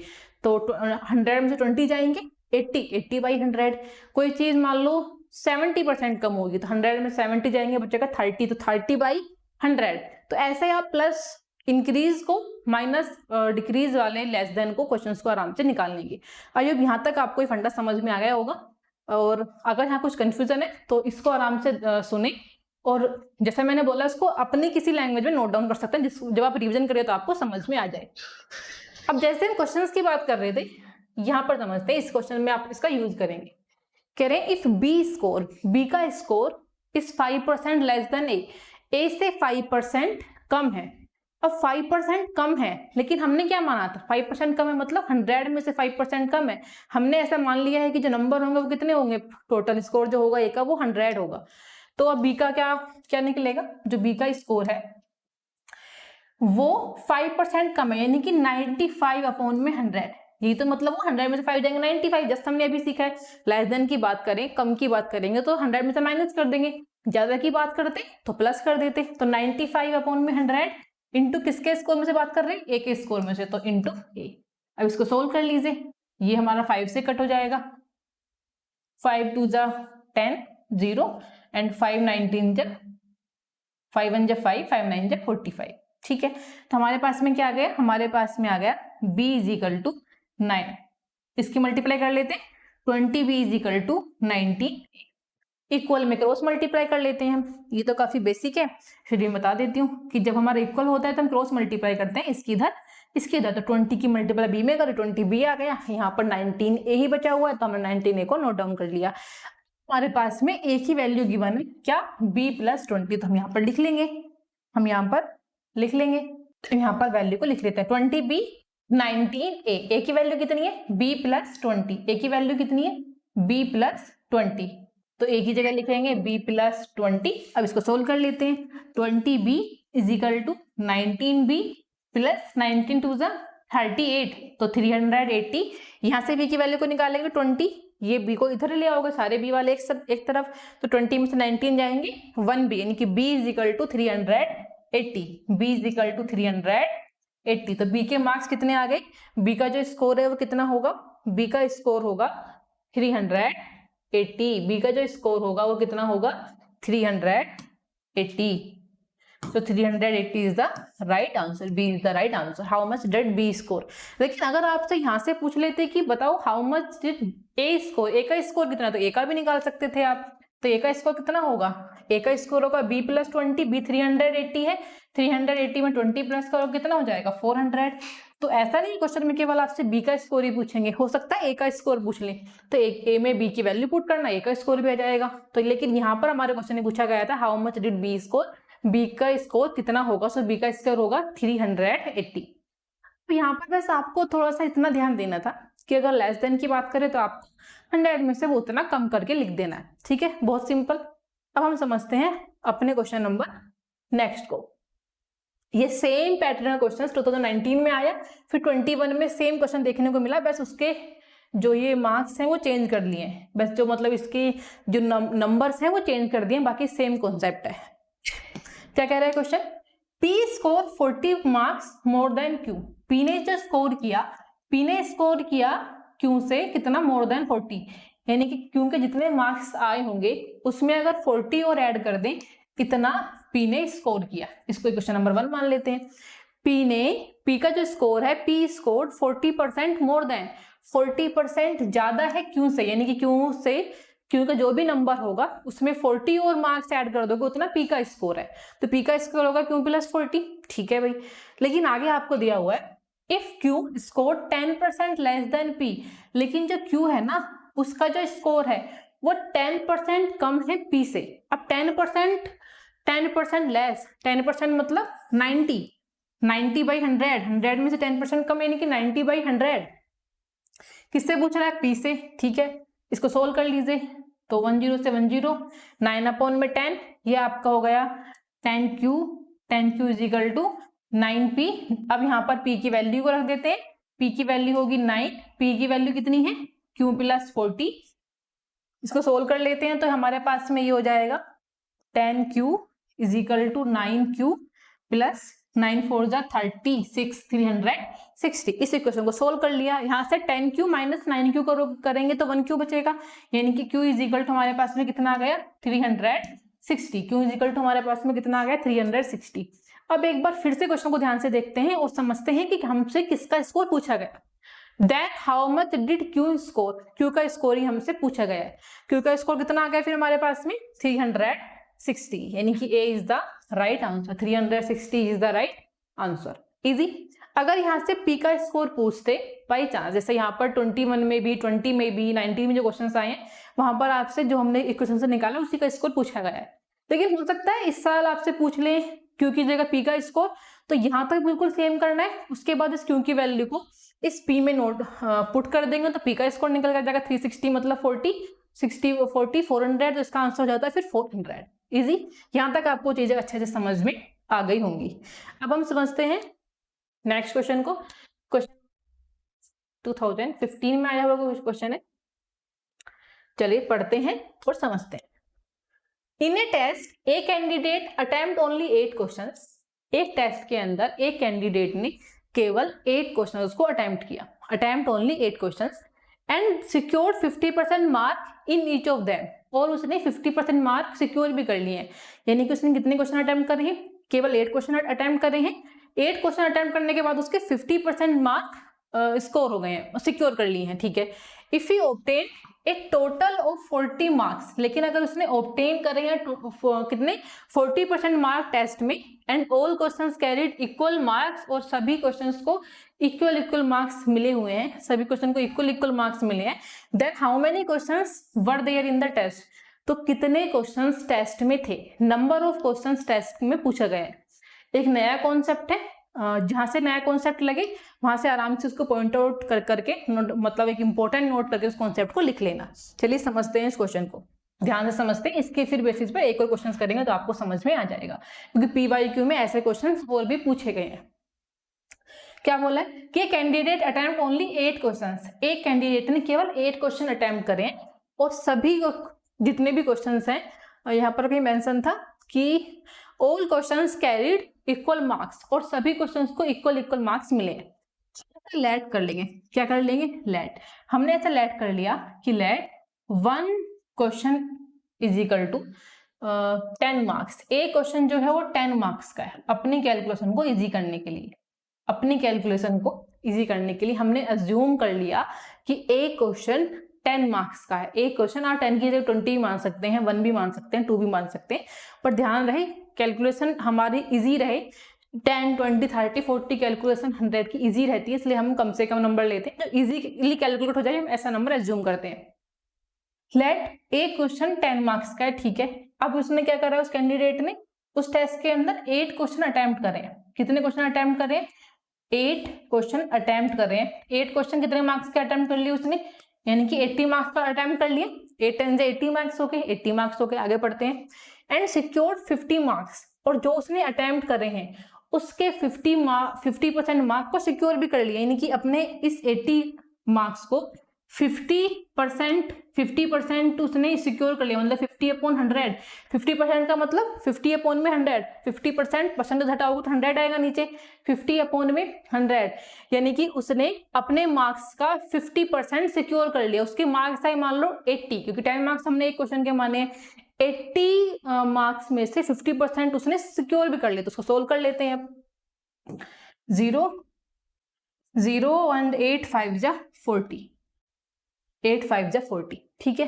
तो 100 में से 20 जाएंगे 80 बाई 100। कोई चीज मान लो 70% कम होगी तो 100 में 70 जाएंगे, बचेगा 30, तो 30 बाई 100। तो ऐसे आप प्लस इंक्रीज को माइनस डिक्रीज वाले लेस देन को क्वेश्चंस को आराम से निकाल लेंगे। आई होप यहाँ तक आपको फंडा समझ में आ गया होगा, और अगर यहाँ कुछ कंफ्यूजन है तो इसको आराम से सुने, और जैसा मैंने बोला इसको अपनी किसी लैंग्वेज में नोट डाउन कर सकते हैं, जब आप रिवीजन करें तो आपको समझ में आ जाए। अब जैसे हम क्वेश्चंस की बात कर रहे थे, यहाँ पर समझते हैं इस क्वेश्चन में आप इसका यूज करेंगे। कह रहे हैं इफ बी का स्कोर इज 5% लेस देन ए से 5% कम है। अब 5% कम है, लेकिन हमने क्या माना था 5% कम है मतलब 100 में से 5% कम है, हमने ऐसा मान लिया है कि जो नंबर होंगे वो कितने होंगे, टोटल स्कोर जो होगा ए का वो 100 होगा। तो अब बी का क्या निकलेगा, जो बी का स्कोर है वो 5% कम है, यानी कि 95 अपॉन में 100। ये तो मतलब वो 100 में से 5 जाएंगे 95, जस्ट हमने अभी सीखा है। लेस देन की बात करें, कम की बात करेंगे तो 100 में से माइनस कर देंगे, ज्यादा की बात करते तो प्लस कर देते। तो 95 अपॉन में 100 इंटू किसके स्कोर में से बात कर रहे हैं, ए के स्कोर में से, तो इंटू ए। अब इसको सोल्व कर लीजिए, ये हमारा 5 से कट हो जाएगा, 5 2 जा 10 0 एंड 5 19 जा 5 1 जा 5 5 9 जा 45, ठीक है। तो हमारे पास में क्या आ गया, हमारे पास में आ गया b इज इक्वल टू 9। इसकी मल्टीप्लाई कर लेते हैं, 20b is equal to 90, equal में क्रॉस मल्टीप्लाई कर लेते हैं हम, ये तो काफी बेसिक है, फिर भी बता देती हूँ कि जब हमारा इक्वल होता है तो हम क्रॉस मल्टीप्लाई करते हैं, इसकी इधर, तो 20 की मल्टीप्लाई b में करें 20b आ गया, यहाँ पर 19a ही बचा हुआ है तो हमने 19a को नोट डाउन कर लिया। हमारे पास में एक ही वैल्यू गिवन है, क्या b प्लस 20, तो हम यहाँ पर लिख लेंगे, तो यहाँ पर वैल्यू को लिख लेते हैं 20b 19a, a की वैल्यू कितनी है b प्लस 20, a की वैल्यू कितनी है b प्लस 20, तो a की जगह लिखेंगे b प्लस 20। अब इसको सोल्व कर लेते हैं, 20b is equal to 19b plus 19 two जा 38, तो 380। यहाँ से b की वैल्यू को निकालेंगे 20, ये b को इधर ले आओगे, सारे b वाले एक तरफ, तो 20 में से 19 जाएंगे 1b, यानी कि b is equal to 380, b is equal to 380। तो b के मार्क्स कितने आ गए, b का जो स्कोर है वो कितना होगा, b का स्कोर होगा 380, b का जो स्कोर होगा वो कितना होगा 380, so 380 is the right answer, b is the right answer। how much did b score। लेकिन अगर आपसे यहाँ से पूछ लेते कि बताओ how much did a score, a का स्कोर कितना, तो a का भी निकाल सकते थे आप, तो a का स्कोर कितना होगा, a का स्कोर होगा b प्लस 20, b 380 है, 380 में 20 प्लस करो कितना हो जाएगा 400, तो ऐसा नहीं क्वेश्चन में केवल आपसे बी का स्कोर ही पूछेंगे, हो सकता है ए का स्कोर पूछ लें, तो ए में बी की वैल्यू पुट करना, ए का स्कोर भी आ जाएगा। तो लेकिन यहाँ पर हमारे क्वेश्चन में पूछा गया था how much did B score, B का स्कोर कितना होगा, सो बी का स्कोर होगा 380। तो यहाँ पर बस आपको थोड़ा सा इतना ध्यान देना था कि अगर लेस देन की बात करें तो आप 100 में से वो उतना कम करके लिख देना है, ठीक है, बहुत सिंपल। अब हम समझते हैं अपने क्वेश्चन नंबर नेक्स्ट को। ये सेम पैटर्न क्वेश्चन 2019 में आया, फिर 21 में सेम क्वेश्चन देखने को मिला, बस उसके जो ये मार्क्स हैं वो चेंज कर लिए हैं, बस जो मतलब इसके जो नंबर्स हैं वो चेंज कर दिए, बाकी सेम कॉन्सेप्ट है। क्या कह रहा है question, P score 40 marks more then Q। P ने जो स्कोर किया, P ने स्कोर किया Q से कितना, मोर देन 40, यानी कि Q के जितने मार्क्स आए होंगे उसमें अगर 40 और ऐड कर दें, कितना P ने स्कोर किया। इसको क्वेश्चन नंबर 1 मान लेते हैं। P का जो स्कोर है, P स्कोर 40% मोर देन, 40% ज्यादा है Q से, यानी कि Q का जो भी नंबर होगा उसमें 40 और मार्क्स ऐड कर दोगे उतना P का स्कोर है, तो P का स्कोर होगा Q प्लस 40, ठीक है भाई। लेकिन आगे आपको दिया हुआ है if Q score 10% less than P, लेकिन जो Q है ना उसका जो स्कोर है वो 10% कम है P से। अब 10% लेस, 10% मतलब 90 बाई 100 में से 10% कम, यानी कि 90 बाई 100। किससे पूछ रहा है, P से, ठीक है। इसको सोल्व कर लीजिए, तो 10 से 10, 9/10, ये आपका हो गया 10Q is equal to 9P। अब यहाँ पर P की वैल्यू को रख देते हैं, P की वैल्यू होगी 9, P की वैल्यू कितनी है, Q प्लस 40। इसको सोल्व कर लेते हैं तो हमारे पास में ये हो जाएगा 10Q is equal to 9Q plus 9 4 जा 36, 360। इस इक्वेशन को सोल्व कर लिया। यहाँ से 10Q माइनस 9Q करेंगे तो 1Q बचेगा, यानी कि Q इज इक्वल टू हमारे पास में कितना आ गया, 360। Q इज इक्वल टू हमारे पास में कितना आ गया, 360। अब एक बार फिर से क्वेश्चन को ध्यान से देखते हैं और समझते हैं कि हमसे किसका स्कोर पूछा गया। That how much did Q score, Q का स्कोर ही हमसे पूछा गया है। Q का स्कोर कितना आ गया फिर हमारे पास में, 360, यानी कि A is the right answer, 360 is the right answer. Easy. अगर यहाँ से P का स्कोर पूछते बाई चांस, जैसे यहाँ पर 21 में भी, 20 में भी, 19 में जो क्वेश्चन आए हैं वहां पर आपसे जो हमने इक्वेशन से निकाला उसी का स्कोर पूछा गया है, लेकिन हो सकता है इस साल आपसे पूछ ले Q की जगह P का स्कोर, तो यहाँ तक बिल्कुल सेम करना है। उसके बाद इस Q की वैल्यू को इस P में नोट पुट कर देंगे तो P का स्कोर निकल कर जाएगा 360 मतलब 40, 60 40 400, तो इसका आंसर हो जाता है फिर 400। इजी। यहाँ तक आपको चीजें अच्छे से समझ में आ गई होंगी। अब हम समझते हैं नेक्स्ट क्वेश्चन को। क्वेश्चन 2015 में आया हुआ क्वेश्चन है, चलिए पढ़ते हैं और समझते हैं। In a test a candidate attempt only 8 questions. एक टेस्ट के अंदर एक कैंडिडेट ने केवल 8 क्वेश्चंस को अटेम्प्ट किया, attempt only 8 questions and secured 50% mark in each of them, और उसने 50% मार्क सिक्योर भी कर लिए हैं। यानी कि उसने कितने क्वेश्चन अटेम्प्ट करे हैं, केवल 8 क्वेश्चन अटेम्प्ट करे हैं। 8 क्वेश्चन अटेम्प्ट करने के बाद उसके 50% मार्क स्कोर हो गए हैं, सिक्योर कर लिए हैं, ठीक है। If you obtain a total of 40 marks, लेकिन अगर उसने ऑब्टेन करे हैं कितने 40% मार्क टेस्ट में, and all questions carried equal marks, और सभी क्वेश्चंस को इक्वल मार्क्स मिले हुए हैं, सभी क्वेश्चन को इक्वल मार्क्स मिले हैं, then how many questions were there in the test, तो कितने क्वेश्चंस टेस्ट में थे, नंबर ऑफ क्वेश्चंस टेस्ट में पूछा गया है। एक नया कॉन्सेप्ट है, जहां से नया कॉन्सेप्ट लगे वहां से आराम से उसको पॉइंट आउट करके मतलब एक इंपॉर्टेंट नोट करके उस कॉन्सेप्ट को लिख लेना। चलिए समझते हैं इस क्वेश्चन को, ध्यान से समझते हैं, इसके फिर बेसिस पर एक और क्वेश्चन करेंगे तो आपको समझ में आ जाएगा, क्योंकि PYQ में ऐसे क्वेश्चन और भी पूछे गए हैं। क्या बोला है कि कैंडिडेट अटेम्प्ट ओनली 8 क्वेश्चंस, एक कैंडिडेट ने केवल 8 क्वेश्चन अटेम्प्ट करे और सभी जितने भी क्वेश्चंस हैं, यहाँ पर भी मेंशन था कि all questions carried equal marks, और सभी क्वेश्चंस को इक्वल मार्क्स मिले हैं। लेट कर लेंगे, क्या कर लेंगे, लेट। हमने ऐसा लेट कर लिया कि let 1 question is equal to 10 marks. एक क्वेश्चन जो है वो 10 मार्क्स का है। अपनी कैलकुलेशन को इजी करने के लिए, हमने अज्यूम कर लिया कि एक क्वेश्चन 10 मार्क्स का है। एक क्वेश्चन आप 10 की जगह 20 मान सकते हैं, 1 भी मान सकते हैं, 2 भी मान सकते हैं, पर ध्यान रहे कैलकुलेशन हमारी इजी रहे। 10, 20, 30, 40 कैलकुलेशन 100 की इजी रहती है, इसलिए हम कम से कम नंबर लेते हैं जो इजीली कैलकुलेट हो जाए, हम ऐसा नंबर एज्यूम करते हैं। लेट ए क्वेश्चन 10 मार्क्स का है, ठीक है। अब उसने क्या करा है, उस कैंडिडेट ने उस टेस्ट के अंदर 8 क्वेश्चन अटेम्प्ट करें। कितने क्वेश्चन अटेम्प्ट करें? 8 क्वेश्चन अटेम्प्ट करें। 8 क्वेश्चन कितने मार्क्स के अटेम्प्ट कर लिए उसने, यानी कि 80 मार्क्स का अटेम्प्ट कर लिए। 8 10 से 80 मार्क्स हो गए, 80 मार्क्स हो गए। आगे पढ़ते हैं। एंड सिक्योर्ड 50 मार्क्स, और जो उसने अटेम्प्ट करे हैं उसके 50% मार्क को सिक्योर भी कर लिया, यानी कि अपने इस 80 मार्क्स को 50% उसने सिक्योर कर लिया, मतलब 50/100। 50% का मतलब 50/100, 50% परसेंटेज हटाओगे तो 100 आएगा नीचे, 50/100, यानी कि उसने अपने मार्क्स का 50% सिक्योर कर लिया। उसके मार्क्स आए मान लो 80, क्योंकि 10 मार्क्स हमने एक क्वेश्चन के माने। 80 मार्क्स में से 50% उसने सिक्योर भी कर लिया, तो उसको सोल्व कर लेते हैं। अब 0 and 8 5 जा 40, 8 5 जा 40, ठीक है।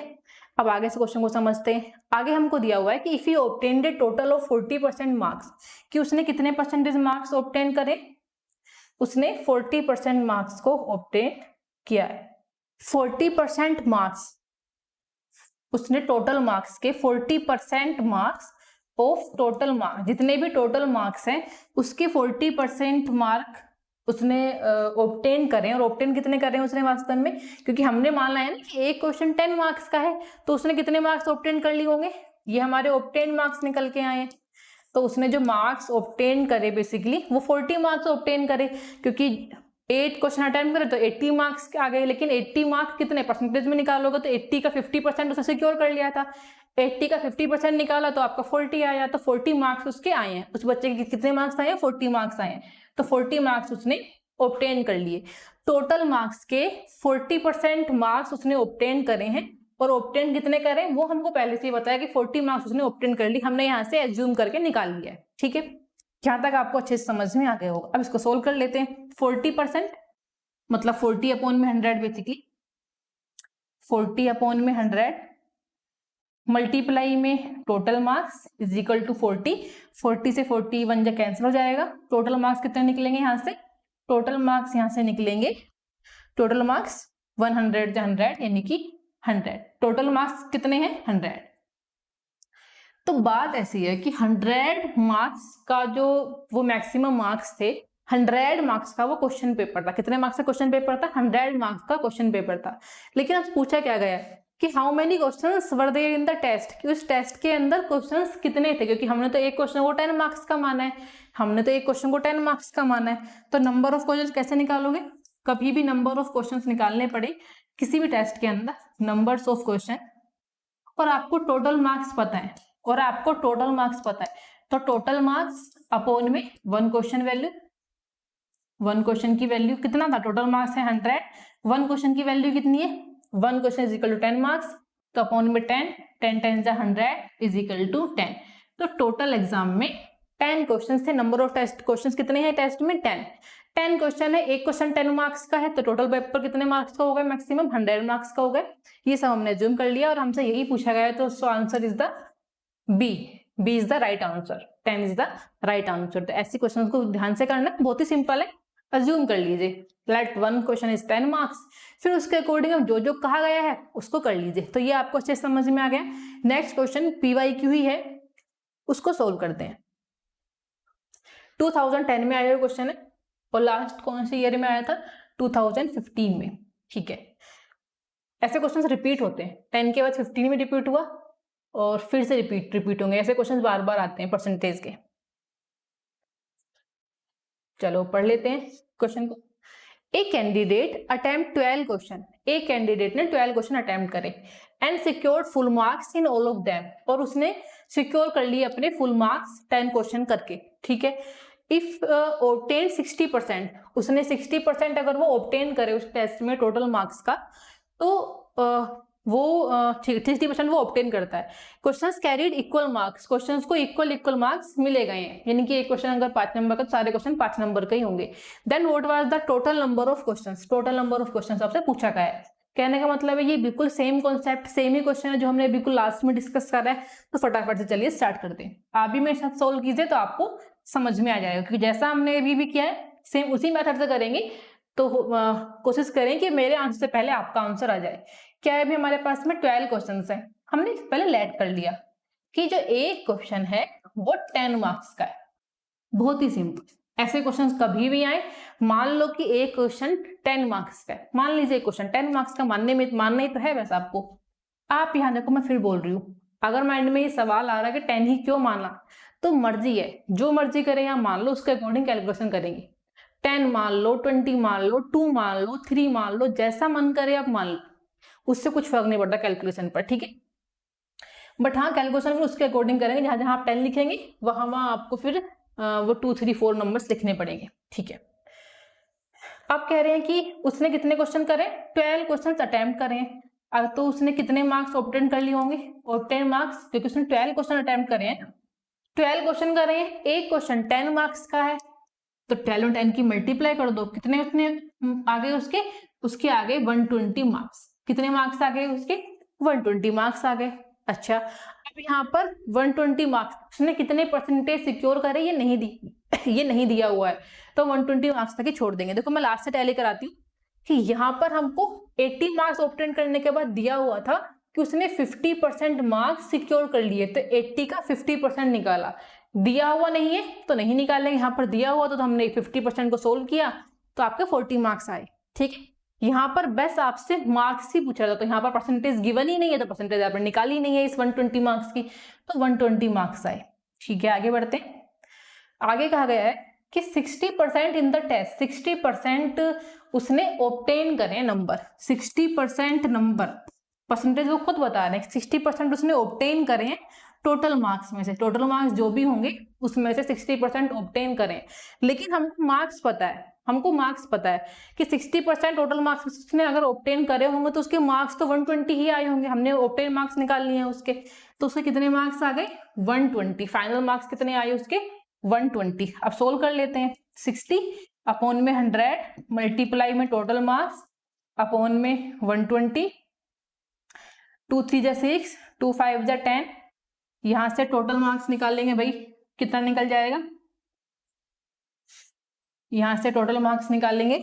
अब आगे से क्वेश्चन को समझते हैं। आगे हमको दिया हुआ है कि if you obtained A total of 40% marks, कि उसने कितने परसेंटेज मार्क्स ऑब्टेन करे, उसने 40% मार्क्स को ऑब्टेन किया है। 40% मार्क्स, उसने टोटल मार्क्स के 40% मार्क्स ऑफ टोटल मार्क्स, जितने भी टोटल मार्क्स हैं उसके 40% मार्क उसने ऑब्टेन करें। और ऑब्टेन कितने करें उसने वास्तव में, क्योंकि हमने माना है ना कि एक क्वेश्चन 10 मार्क्स का है, तो उसने कितने मार्क्स ऑब्टेन कर लिए होंगे, ये हमारे ऑब्टेन मार्क्स निकल के आए हैं। तो उसने जो मार्क्स ऑब्टेन करे बेसिकली वो 40 मार्क्स ऑब्टेन करे, क्योंकि 8 क्वेश्चन अटेम्प्ट करे तो 80 मार्क्स आ गए। लेकिन 80 मार्क्स कितने परसेंटेज में निकालोगे, तो 80 का 50% उसने सिक्योर कर लिया था। 80 का 50% निकाला तो आपका 40 आया, तो 40 मार्क्स उसके आए हैं। उस बच्चे के कितने मार्क्स आए हैं? 40 मार्क्स आए हैं, तो 40 मार्क्स उसने ऑब्टेन कर लिए। टोटल मार्क्स के 40% मार्क्स उसने ऑब्टेन करे हैं, और ऑब्टेन कितने करें वो हमको पहले से ही बताया कि 40 मार्क्स उसने ऑब्टेन कर ली, हमने यहाँ से एज्यूम करके निकाल लिया है, ठीक है। यहाँ तक आपको अच्छे से समझ में आ गया होगा। अब इसको सोल्व कर लेते हैं। 40% मतलब 40/100 बेसिकली, 40/100 मल्टीप्लाई में total marks is equal to 40। 40 से 41 जब कैंसिल हो जाएगा, टोटल मार्क्स कितने निकलेंगे यहाँ से? टोटल मार्क्स यहाँ से निकलेंगे, टोटल मार्क्स 100 जा 100, यानी कि 100। टोटल मार्क्स कितने हैं? 100। तो बात ऐसी है कि 100 मार्क्स का जो वो मैक्सिमम मार्क्स थे, 100 मार्क्स का वो क्वेश्चन पेपर था। कितने मार्क्स का क्वेश्चन पेपर था? 100 मार्क्स का क्वेश्चन पेपर था। लेकिन अब पूछा क्या गया कि how many questions were there in the test, कि उस टेस्ट के अंदर क्वेश्चंस कितने थे, क्योंकि हमने तो एक क्वेश्चन को 10 मार्क्स का माना है, हमने तो एक क्वेश्चन को 10 मार्क्स का माना है। तो नंबर ऑफ क्वेश्चंस कैसे निकालोगे? कभी भी नंबर ऑफ क्वेश्चंस निकालने पड़े किसी भी टेस्ट के अंदर, नंबर्स ऑफ क्वेश्चन, और आपको टोटल मार्क्स पता है, तो टोटल मार्क्स अपॉन में 1 क्वेश्चन वैल्यू, 1 क्वेश्चन की वैल्यू कितना था? टोटल मार्क्स है 100, 1 क्वेश्चन की वैल्यू कितनी है? 1 question is equal to 10 marks, तो अपॉन में 10, 10 10 जा 100 इज इक्वल टू 10। तो टोटल एग्जाम में 10 क्वेश्चन थे। नंबर ऑफ टेस्ट क्वेश्चन कितने हैं टेस्ट में? 10 क्वेश्चन है, एक क्वेश्चन 10 मार्क्स का है, तो टोटल पेपर कितने मार्क्स का होगा? मैक्सिमम 100 मार्क्स का होगा। ये सब हमने अज्यूम कर लिया और हमसे यही पूछा गया है, तो answer is the B is the right answer, 10 is the right answer. तो ऐसी क्वेश्चन को ध्यान से करना, बहुत ही सिंपल है। अज्यूम कर लीजिए लेट 1 क्वेश्चन इज 10 मार्क्स, फिर उसके अकॉर्डिंग जो जो कहा गया है उसको कर लीजिए। तो ये आपको अच्छे से समझ में आ गया। नेक्स्ट क्वेश्चन PYQ ही है, उसको सोल्व करते हैं। 2010 में आया हुआ क्वेश्चन है, और लास्ट कौन से ईयर में आया था? 2015 में, ठीक है। ऐसे क्वेश्चंस रिपीट होते हैं, 10 के बाद 15 में रिपीट हुआ और फिर से रिपीट होंगे। ऐसे क्वेश्चंस बार बार आते हैं परसेंटेज के। चलो पढ़ लेते हैं क्वेश्चन को। ए कैंडिडेट अटेम्प्ट 12 क्वेश्चन, एक कैंडिडेट ने 12 क्वेश्चन अटेम्प्ट करे and secured full marks in all of them, और उसने सिक्योर कर लिए अपने फुल मार्क्स 10 क्वेश्चन करके, ठीक है। इफ ऑब्टेन 60%, उसने 60% अगर वो ऑब्टेन करे उस टेस्ट में टोटल मार्क्स का, तो वो 60% वो ऑब्टेन करता है। Questions carried equal marks, questions को इक्वल मार्क्स मिले गए हैं, यानी कि एक क्वेश्चन अगर 5 नंबर का तो सारे क्वेश्चन 5 नंबर के ही होंगे। Then what was the total number of questions, total number of questions आपसे पूछा गया है। कहने का मतलब है ये बिल्कुल सेम कॉन्सेप्ट, सेम ही क्वेश्चन है जो हमने बिल्कुल लास्ट में डिस्कस करा है। तो फटाफट से चलिए स्टार्ट करते हैं। आप भी मेरे साथ सोल्व कीजिए तो आपको समझ में आ जाएगा, क्योंकि जैसा हमने अभी भी किया है सेम उसी मेथड से करेंगे तो कोशिश करें कि मेरे आंसर से पहले आपका आंसर आ जाए। क्या है, अभी हमारे पास में 12 क्वेश्चन है। हमने पहले लेट कर लिया कि जो एक क्वेश्चन है वो 10 मार्क्स का है। बहुत ही सिंपल, ऐसे क्वेश्चन कभी भी आए, मान लो कि एक क्वेश्चन 10 मार्क्स का है, मान लीजिए क्वेश्चन 10 मार्क्स का, मानना ही तो है वैसे आपको। आप यहाँ देखो, मैं फिर बोल रही हूँ, अगर माइंड में ये सवाल आ रहा है कि 10 ही क्यों माना, तो मर्जी है, जो मर्जी करे यहाँ मान लो, उसके अकॉर्डिंग कैलकुलेशन करेंगे। 10 मान लो, 20 मान लो, 2 मान लो, 3 मान लो, जैसा मन करे आप मान लो, उससे कुछ फर्क नहीं पड़ता कैलकुलेशन पर, ठीक है। बट हाँ, कैलकुलेशन फिर उसके अकॉर्डिंग करेंगे, जहां जहां आप 10 लिखेंगे वहां आपको फिर वो 2, 3, 4 नंबर्स लिखने पड़ेंगे, ठीक है। आप कह रहे हैं कि उसने कितने क्वेश्चन करे, 12 क्वेश्चन अटेम्प्ट करे, तो उसने कितने मार्क्स ऑब्टेन कर लिए होंगे, ऑब्टेन मार्क्स, क्योंकि उसने 12 क्वेश्चन अटेम्प्ट करे हैं, 12 क्वेश्चन कर रहे हैं, एक क्वेश्चन 10 मार्क्स का है, तो 12 और 10 की मल्टीप्लाई कर दो, कितने उतने आगे उसके आगे 120 मार्क्स, कितने मार्क्स आ गए उसके, 120 मार्क्स आ गए। अच्छा, अब यहाँ पर 120 मार्क्स उसने कितने परसेंटेज सिक्योर करे ये नहीं दिया हुआ है, तो 120 मार्क्स तक ही छोड़ देंगे। देखो मैं लास्ट से टैली कराती हूँ कि यहाँ पर हमको 80 मार्क्स ऑब्टेन करने के बाद दिया हुआ था कि उसने 50% मार्क्स सिक्योर कर लिए, तो 80 का 50% निकाला, दिया हुआ नहीं है तो नहीं निकालेंगे, यहाँ पर दिया हुआ तो हमने 50% को सोल्व किया तो आपके 40 मार्क्स आए, ठीक है। यहाँ पर बस आपसे मार्क्स ही पूछा था, तो यहाँ पर परसेंटेज गिवन ही नहीं है, तो परसेंटेज आपने निकाली नहीं है इस 120 मार्क्स की, तो 120 मार्क्स आए, ठीक है। आगे बढ़ते हैं, आगे कहा गया है कि 60% इन द टेस्ट, 60% उसने ऑब्टेन करे नंबर, 60% नंबर, परसेंटेज वो खुद बता रहे हैं, 60% उसने ऑब्टेन करे हैं टोटल मार्क्स में से, टोटल मार्क्स जो भी होंगे उसमें से 60% ऑब्टेन करें। लेकिन हमको मार्क्स पता है कि 60% टोटल मार्क्स उसने अगर ऑब्टेन करे होंगे तो उसके मार्क्स तो 120 ही आए होंगे, हमने ऑब्टेन मार्क्स निकाल लिए हैं उसके, तो उसके कितने मार्क्स आ गए, 120, फाइनल मार्क्स कितने आए उसके, 120। अब सोल्व कर लेते हैं, 60 अपॉन में 100 मल्टीप्लाई में टोटल मार्क्स अपॉन में 120, 2 3 जा 6, 2 5 जा 10, यहां से टोटल मार्क्स निकालेंगे भाई, कितना निकल जाएगा, यहां से टोटल मार्क्स निकालेंगे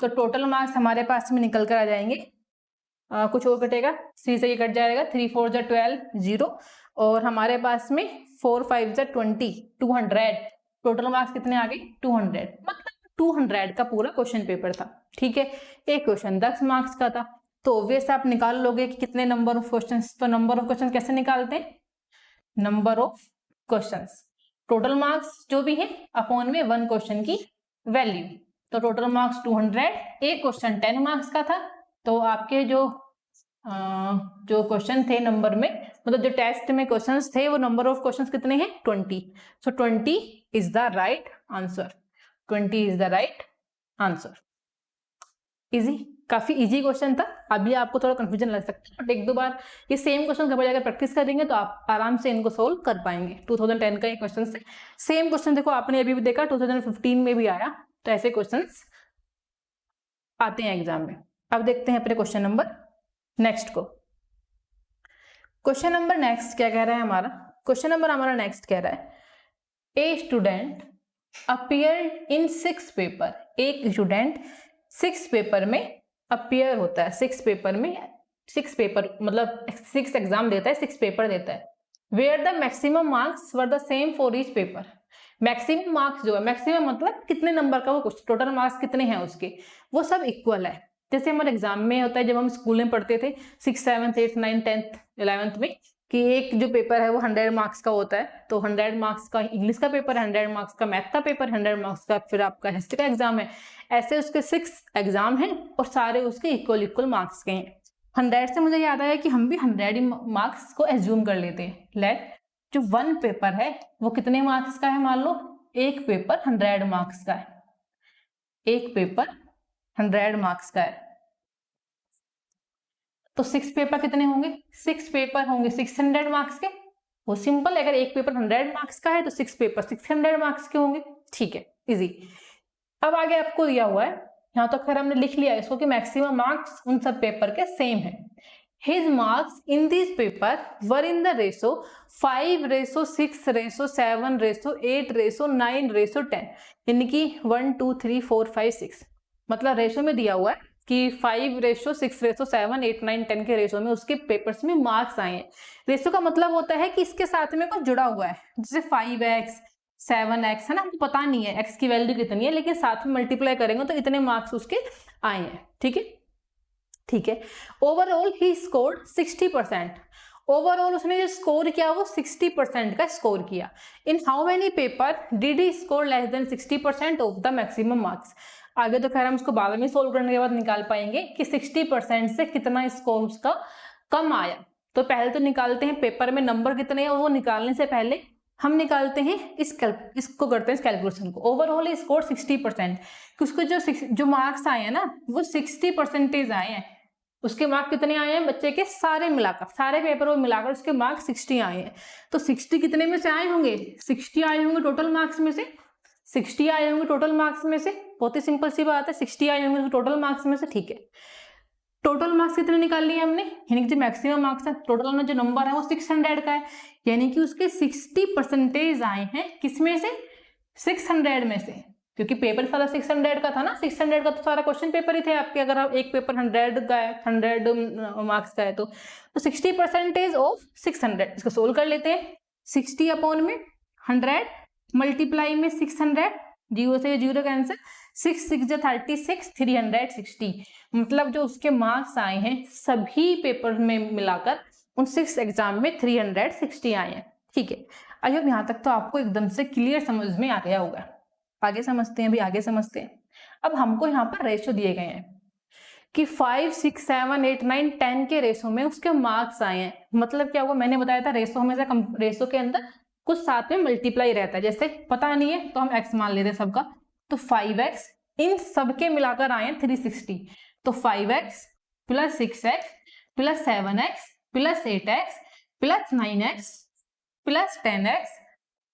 तो टोटल मार्क्स हमारे पास में निकल कर आ जाएंगे, कुछ और कटेगा, 3 से ये कट जाएगा, 3 4 जा 12, 0, और हमारे पास में 4 5 जा 20, 200, टोटल मार्क्स कितने आ गए, 200, मतलब 200 का पूरा क्वेश्चन पेपर था, ठीक है। एक क्वेश्चन 10 मार्क्स का था, तो ऑब्वियस आप निकाल लोगे कि कितने नंबर ऑफ क्वेश्चंस, तो नंबर ऑफ क्वेश्चन कैसे निकालते हैं, number of questions, total marks जो भी है अपॉन में 1 क्वेश्चन की वैल्यू, तो टोटल मार्क्स 200, एक क्वेश्चन 10 मार्क्स का था, तो आपके जो क्वेश्चन थे नंबर में, मतलब जो टेस्ट में क्वेश्चंस थे वो नंबर ऑफ क्वेश्चंस कितने हैं, 20, so 20 is the right answer, 20 is the right answer. Easy, काफी इजी क्वेश्चन था, अभी आपको थोड़ा कंफ्यूजन लग सकता है, बट एक दो बार ये सेम क्वेश्चन घर पर जाकर प्रैक्टिस करेंगे तो आप आराम से इनको सोल्व कर पाएंगे। 2010 का ये क्वेश्चन से सेम क्वेश्चन देखो आपने अभी भी देखा, 2015 में भी आया, तो ऐसे क्वेश्चंस आते हैं एग्जाम में। अब देखते हैं अपने क्वेश्चन नंबर नेक्स्ट को। क्वेश्चन नंबर नेक्स्ट क्या कह रहा है हमारा, क्वेश्चन नंबर हमारा नेक्स्ट कह रहा है, a student appeared in 6 paper, एक स्टूडेंट 6 पेपर में अपीयर होता है, 6 पेपर में, 6 पेपर मतलब 6 एग्जाम देता है, 6 पेपर देता है, where the maximum marks were the same for each paper, maximum marks जो है, मैक्सिमम मतलब कितने नंबर का वो टोटल मार्क्स कितने हैं उसके, वो सब इक्वल है। जैसे हमारे एग्जाम में होता है, जब हम स्कूल में पढ़ते थे 6th 7th 8th 9th 10th 11th में, कि एक जो पेपर है वो 100 मार्क्स का होता है, तो 100 मार्क्स का इंग्लिश का पेपर, 100 मार्क्स का मैथ का पेपर, 100 मार्क्स का फिर आपका हिस्ट्री का एग्जाम है, ऐसे उसके 6 एग्जाम हैं और सारे उसके इक्वल मार्क्स के हैं। 100 से मुझे याद आया कि हम भी 100 मार्क्स को एज्यूम कर लेते हैं। लेट जो 1 पेपर है वो कितने मार्क्स का है, मान लो एक पेपर 100 मार्क्स का है, एक पेपर 100 मार्क्स का है, तो 6 पेपर कितने होंगे, 6 पेपर होंगे 600 मार्क्स के, वो सिंपल, अगर एक पेपर 100 मार्क्स का है तो 6 पेपर 600 मार्क्स के होंगे, ठीक है, इजी। अब आगे आपको दिया हुआ है, यहाँ तो खैर हमने लिख लिया इसको कि मैक्सिमम मार्क्स उन सब पेपर के सेम है, His marks in this paper were in the ratio 5:6:7:8:9:10, यानी कि 1 2 3 4 5 6, मतलब रेशो में दिया हुआ है कि 5:6:7:8:9:10 के रेशो में उसके पेपर्स में मार्क्स आए हैं। रेशो का मतलब होता है कि इसके साथ में कुछ जुड़ा हुआ है, जैसे 5x 7x है ना, हमको पता नहीं है x की वैल्यू कितनी है, लेकिन साथ में मल्टीप्लाई करेंगे तो इतने मार्क्स उसके आए हैं। ठीक है, ठीक है। Overall he scored 60%। ओवरऑल उसने जो स्कोर किया वो 60% का स्कोर किया। In how many paper did he score less than 60% of the maximum marks. आगे तो खैर हम इसको बाद में सोल्व करने के बाद निकाल पाएंगे कि 60% से कितना स्कोर उसका कम आया। तो पहले तो निकालते हैं पेपर में नंबर कितने हैं, वो निकालने से पहले हम निकालते हैं इसको करते हैं इस कैलकुलेशन को। ओवरऑल स्कोर 60%, उसको जो मार्क्स आए हैं ना वो 60% आए हैं। उसके मार्क्स कितने आए हैं बच्चे के, सारे मिलाकर, सारे पेपर में मिलाकर उसके मार्क्स 60 आए हैं। तो 60 कितने में से आए होंगे, 60 आए होंगे टोटल मार्क्स में से, 60 आए होंगे टोटल मार्क्स में से। बहुत ही सिंपल सी बात है, 60 आए होंगे टोटल मार्क्स में से। ठीक है, टोटल मार्क्स कितने निकाल लिए हमने, यानी कि जो मैक्सिमम मार्क्स है टोटल में जो नंबर है वो 600 का है, यानी कि उसके 60% आए हैं किसमें से, 600 में से, क्योंकि पेपर सारा 600 का था ना। 600 का तो सारा क्वेश्चन पेपर ही थे आपके, अगर आप एक पेपर 100 का है, 100 मार्क्स का है तो 60% ऑफ 600। इसको सोल्व कर लेते हैं। 60 अपॉन में 100 मल्टीप्लाई में 600, 0 से 0 का आंसर, 6 6 36 360, मतलब जो उसके मार्क्स आए हैं सभी पेपर में मिलाकर उन 6 एग्जाम में 360 आए हैं। ठीक है, अब यहाँ तक तो आपको एकदम से क्लियर समझ में आ गया होगा। आगे समझते हैं, अभी आगे समझते हैं। अब हमको यहाँ पर रेशो दिए गए हैं कि 5 6 7 8 9 10 के रेशो में उसके मार्क्स आए हैं। मतलब क्या हुआ, मैंने बताया था रेशो हमेशा रेशो के अंदर कुछ साथ में मल्टीप्लाई रहता है। जैसे पता नहीं है तो हम x मान लेते हैं सबका, तो 5x इन सबके मिलाकर आए हैं 360। तो 5x plus 6x plus 7x plus 8x plus 9x plus 10x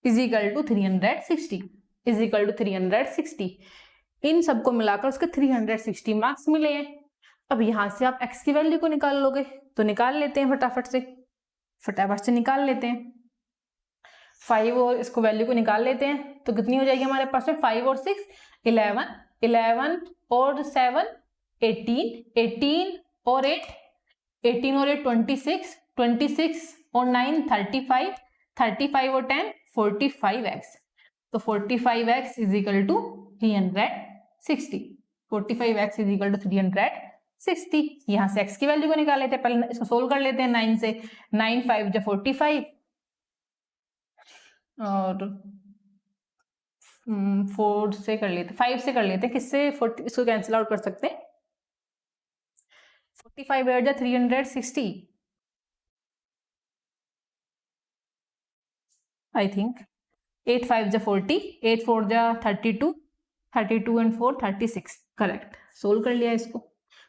is equal to 360, is equal to 360। इन सबको मिलाकर उसके 360 मार्क्स मिले हैं। अब यहां से आप x की वैल्यू को निकाल लोगे, तो निकाल लेते हैं फटाफट से निकाल लेते हैं। 5 और इसको वैल्यू को निकाल लेते हैं, तो कितनी हो जाएगी हमारे पास में, 5 और 6 11, 11 और 7 18, 18 और 8 18 और 8 26, 26 और 9 35, 35 और 10 45x। तो 45x is equal to 360, 45x is equal to 360। यहां से x की वैल्यू को निकाल लेते हैं, पहले इसको सोल्व कर लेते हैं। 9 से 9 5 जो 45 और 4 से कर लेते, 5 से कर लेते हैं, किससे 40 इसको कैंसिल आउट कर सकते हैं। 45 8 जा 360 आई थिंक, 8 5 जा 40, 8 4 जा 32, 32 एंड 4 36, करेक्ट। सोल्व कर लिया इसको,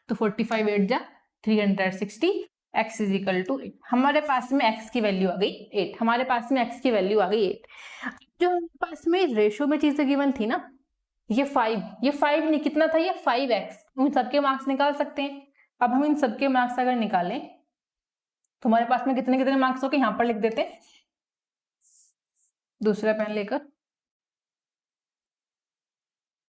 तो 45 8 जा 360, x इज इक्वल टू 8। हमारे पास में x की वैल्यू आ गई 8, हमारे पास में x की वैल्यू आ गई 8। जो हमारे पास में रेशो में चीजें गिवन थी ना, ये 5 नहीं, कितना था ये 5x, हम सबके मार्क्स निकाल सकते हैं। अब हम इन सबके मार्क्स अगर निकालें तो हमारे पास में कितने कितने मार्क्स हो गए, यहाँ पर लिख देते हैं दूसरा पेन लेकर।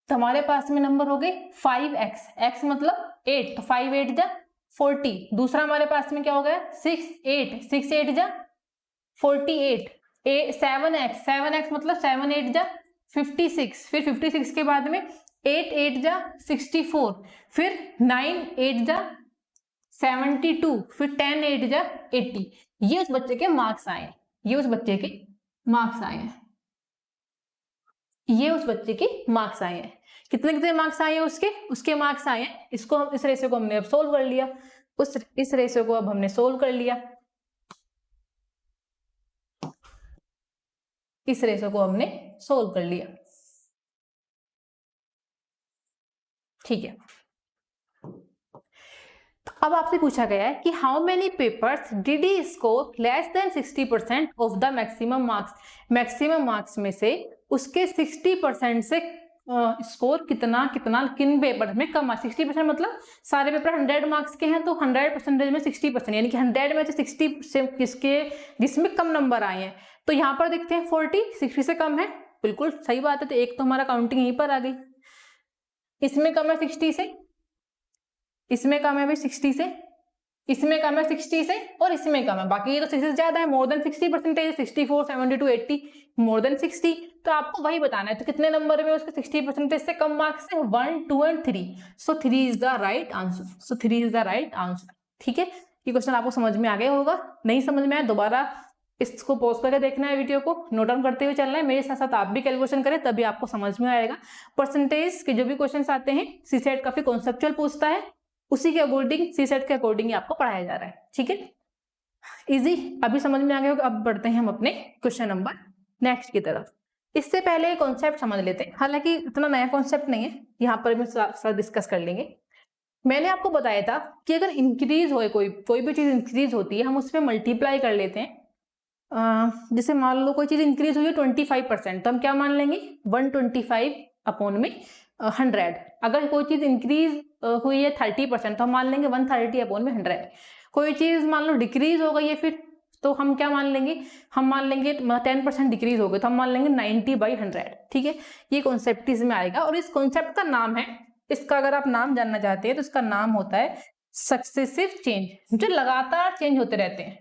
तो हमारे पास में नंबर हो गए 5x, x मतलब 8, तो 5 8 जा 40। दूसरा हमारे पास में क्या हो गया 6 8 जा 48, 7x, 7x मतलब 7 8 जा 56, फिर 56 के बाद में 8 8 जा 64, फिर 9 8 जा 72, फिर 10 8 जा 80। ये उस बच्चे के मार्क्स आए, ये उस बच्चे के मार्क्स आए हैं, ये उस बच्चे के मार्क्स आए हैं। कितने कितने मार्क्स आए हैं उसके मार्क्स आए हैं। इसको हम इस रेशो को हमने अब सोल्व कर लिया, इस रेशो को अब हमने सोल्व कर लिया, इस रेशो को हमने सोल्व कर लिया। ठीक है, अब आपसे पूछा गया है कि how many papers did he score less than 60% of the maximum marks. Maximum marks में से उसके 60% से स्कोर कितना कितना किन पेपर में कम है। 60% मतलब सारे पेपर 100 मार्क्स के हैं तो 100% में 60%, यानी कि 100 में से 60 से किसके जिसमें कम नंबर आए हैं। तो यहाँ पर देखते हैं 40 60 से कम है, बिल्कुल सही बात है। तो एक तो हमारा काउंटिंग यहीं पर आ गई। इसमें कम है 60 से, इसमें कम है भाई 60 से, इसमें कम है 60 से, और इसमें कम है। बाकी ये तो 60 से ज्यादा है, मोर देन 60%, 64 72 80 मोर देन 60। तो आपको वही बताना है। तो कितने नंबर में उसके 60% से कम मार्क्स है? 1 2 and 3। So 3 is the right answer. So 3 is the right answer. ठीक है, ये क्वेश्चन आपको समझ में आ गया होगा। नहीं समझ में आया दोबारा इसको पॉज करके देखना है, वीडियो को नोट डाउन करते हुए चलना है। मेरे साथ साथ आप भी कैलकुलेशन करें, तभी आपको समझ में आएगा। परसेंटेज के जो भी क्वेश्चन आते हैं सीसेट काफी कॉन्सेप्चुअल पूछता है, उसी के अकॉर्डिंग सीसेट के अकॉर्डिंग आपको पढ़ाया जा रहा है। ठीक है, इजी, अभी समझ में आ गया होगा। अब बढ़ते हैं हम अपने क्वेश्चन नंबर नेक्स्ट की तरफ। इससे पहले कॉन्सेप्ट समझ लेते हैं, हालांकि इतना नया कॉन्सेप्ट नहीं है, यहाँ पर भी साथ डिस्कस कर लेंगे। मैंने आपको बताया था कि अगर इंक्रीज हो कोई भी चीज इंक्रीज होती है, हम उसमें मल्टीप्लाई कर लेते हैं। जैसे मान लो कोई चीज इंक्रीज हुई है 25%, तो हम क्या मान लेंगे? 125 अपॉन में 100। अगर कोई चीज इंक्रीज हुई है 30%, तो हम मान लेंगे 130 अपॉन में 100। कोई चीज मान लो डिक्रीज हो गई है फिर, तो हम क्या मान लेंगे? हम मान लेंगे 10% डिक्रीज हो गई, तो हम मान लेंगे 90/100। ठीक है, ये कॉन्सेप्ट इसमें आएगा। और इस कॉन्सेप्ट का नाम है, इसका अगर आप नाम जानना चाहते हैं तो इसका नाम होता है सक्सेसिव चेंज, जो लगातार चेंज होते रहते हैं।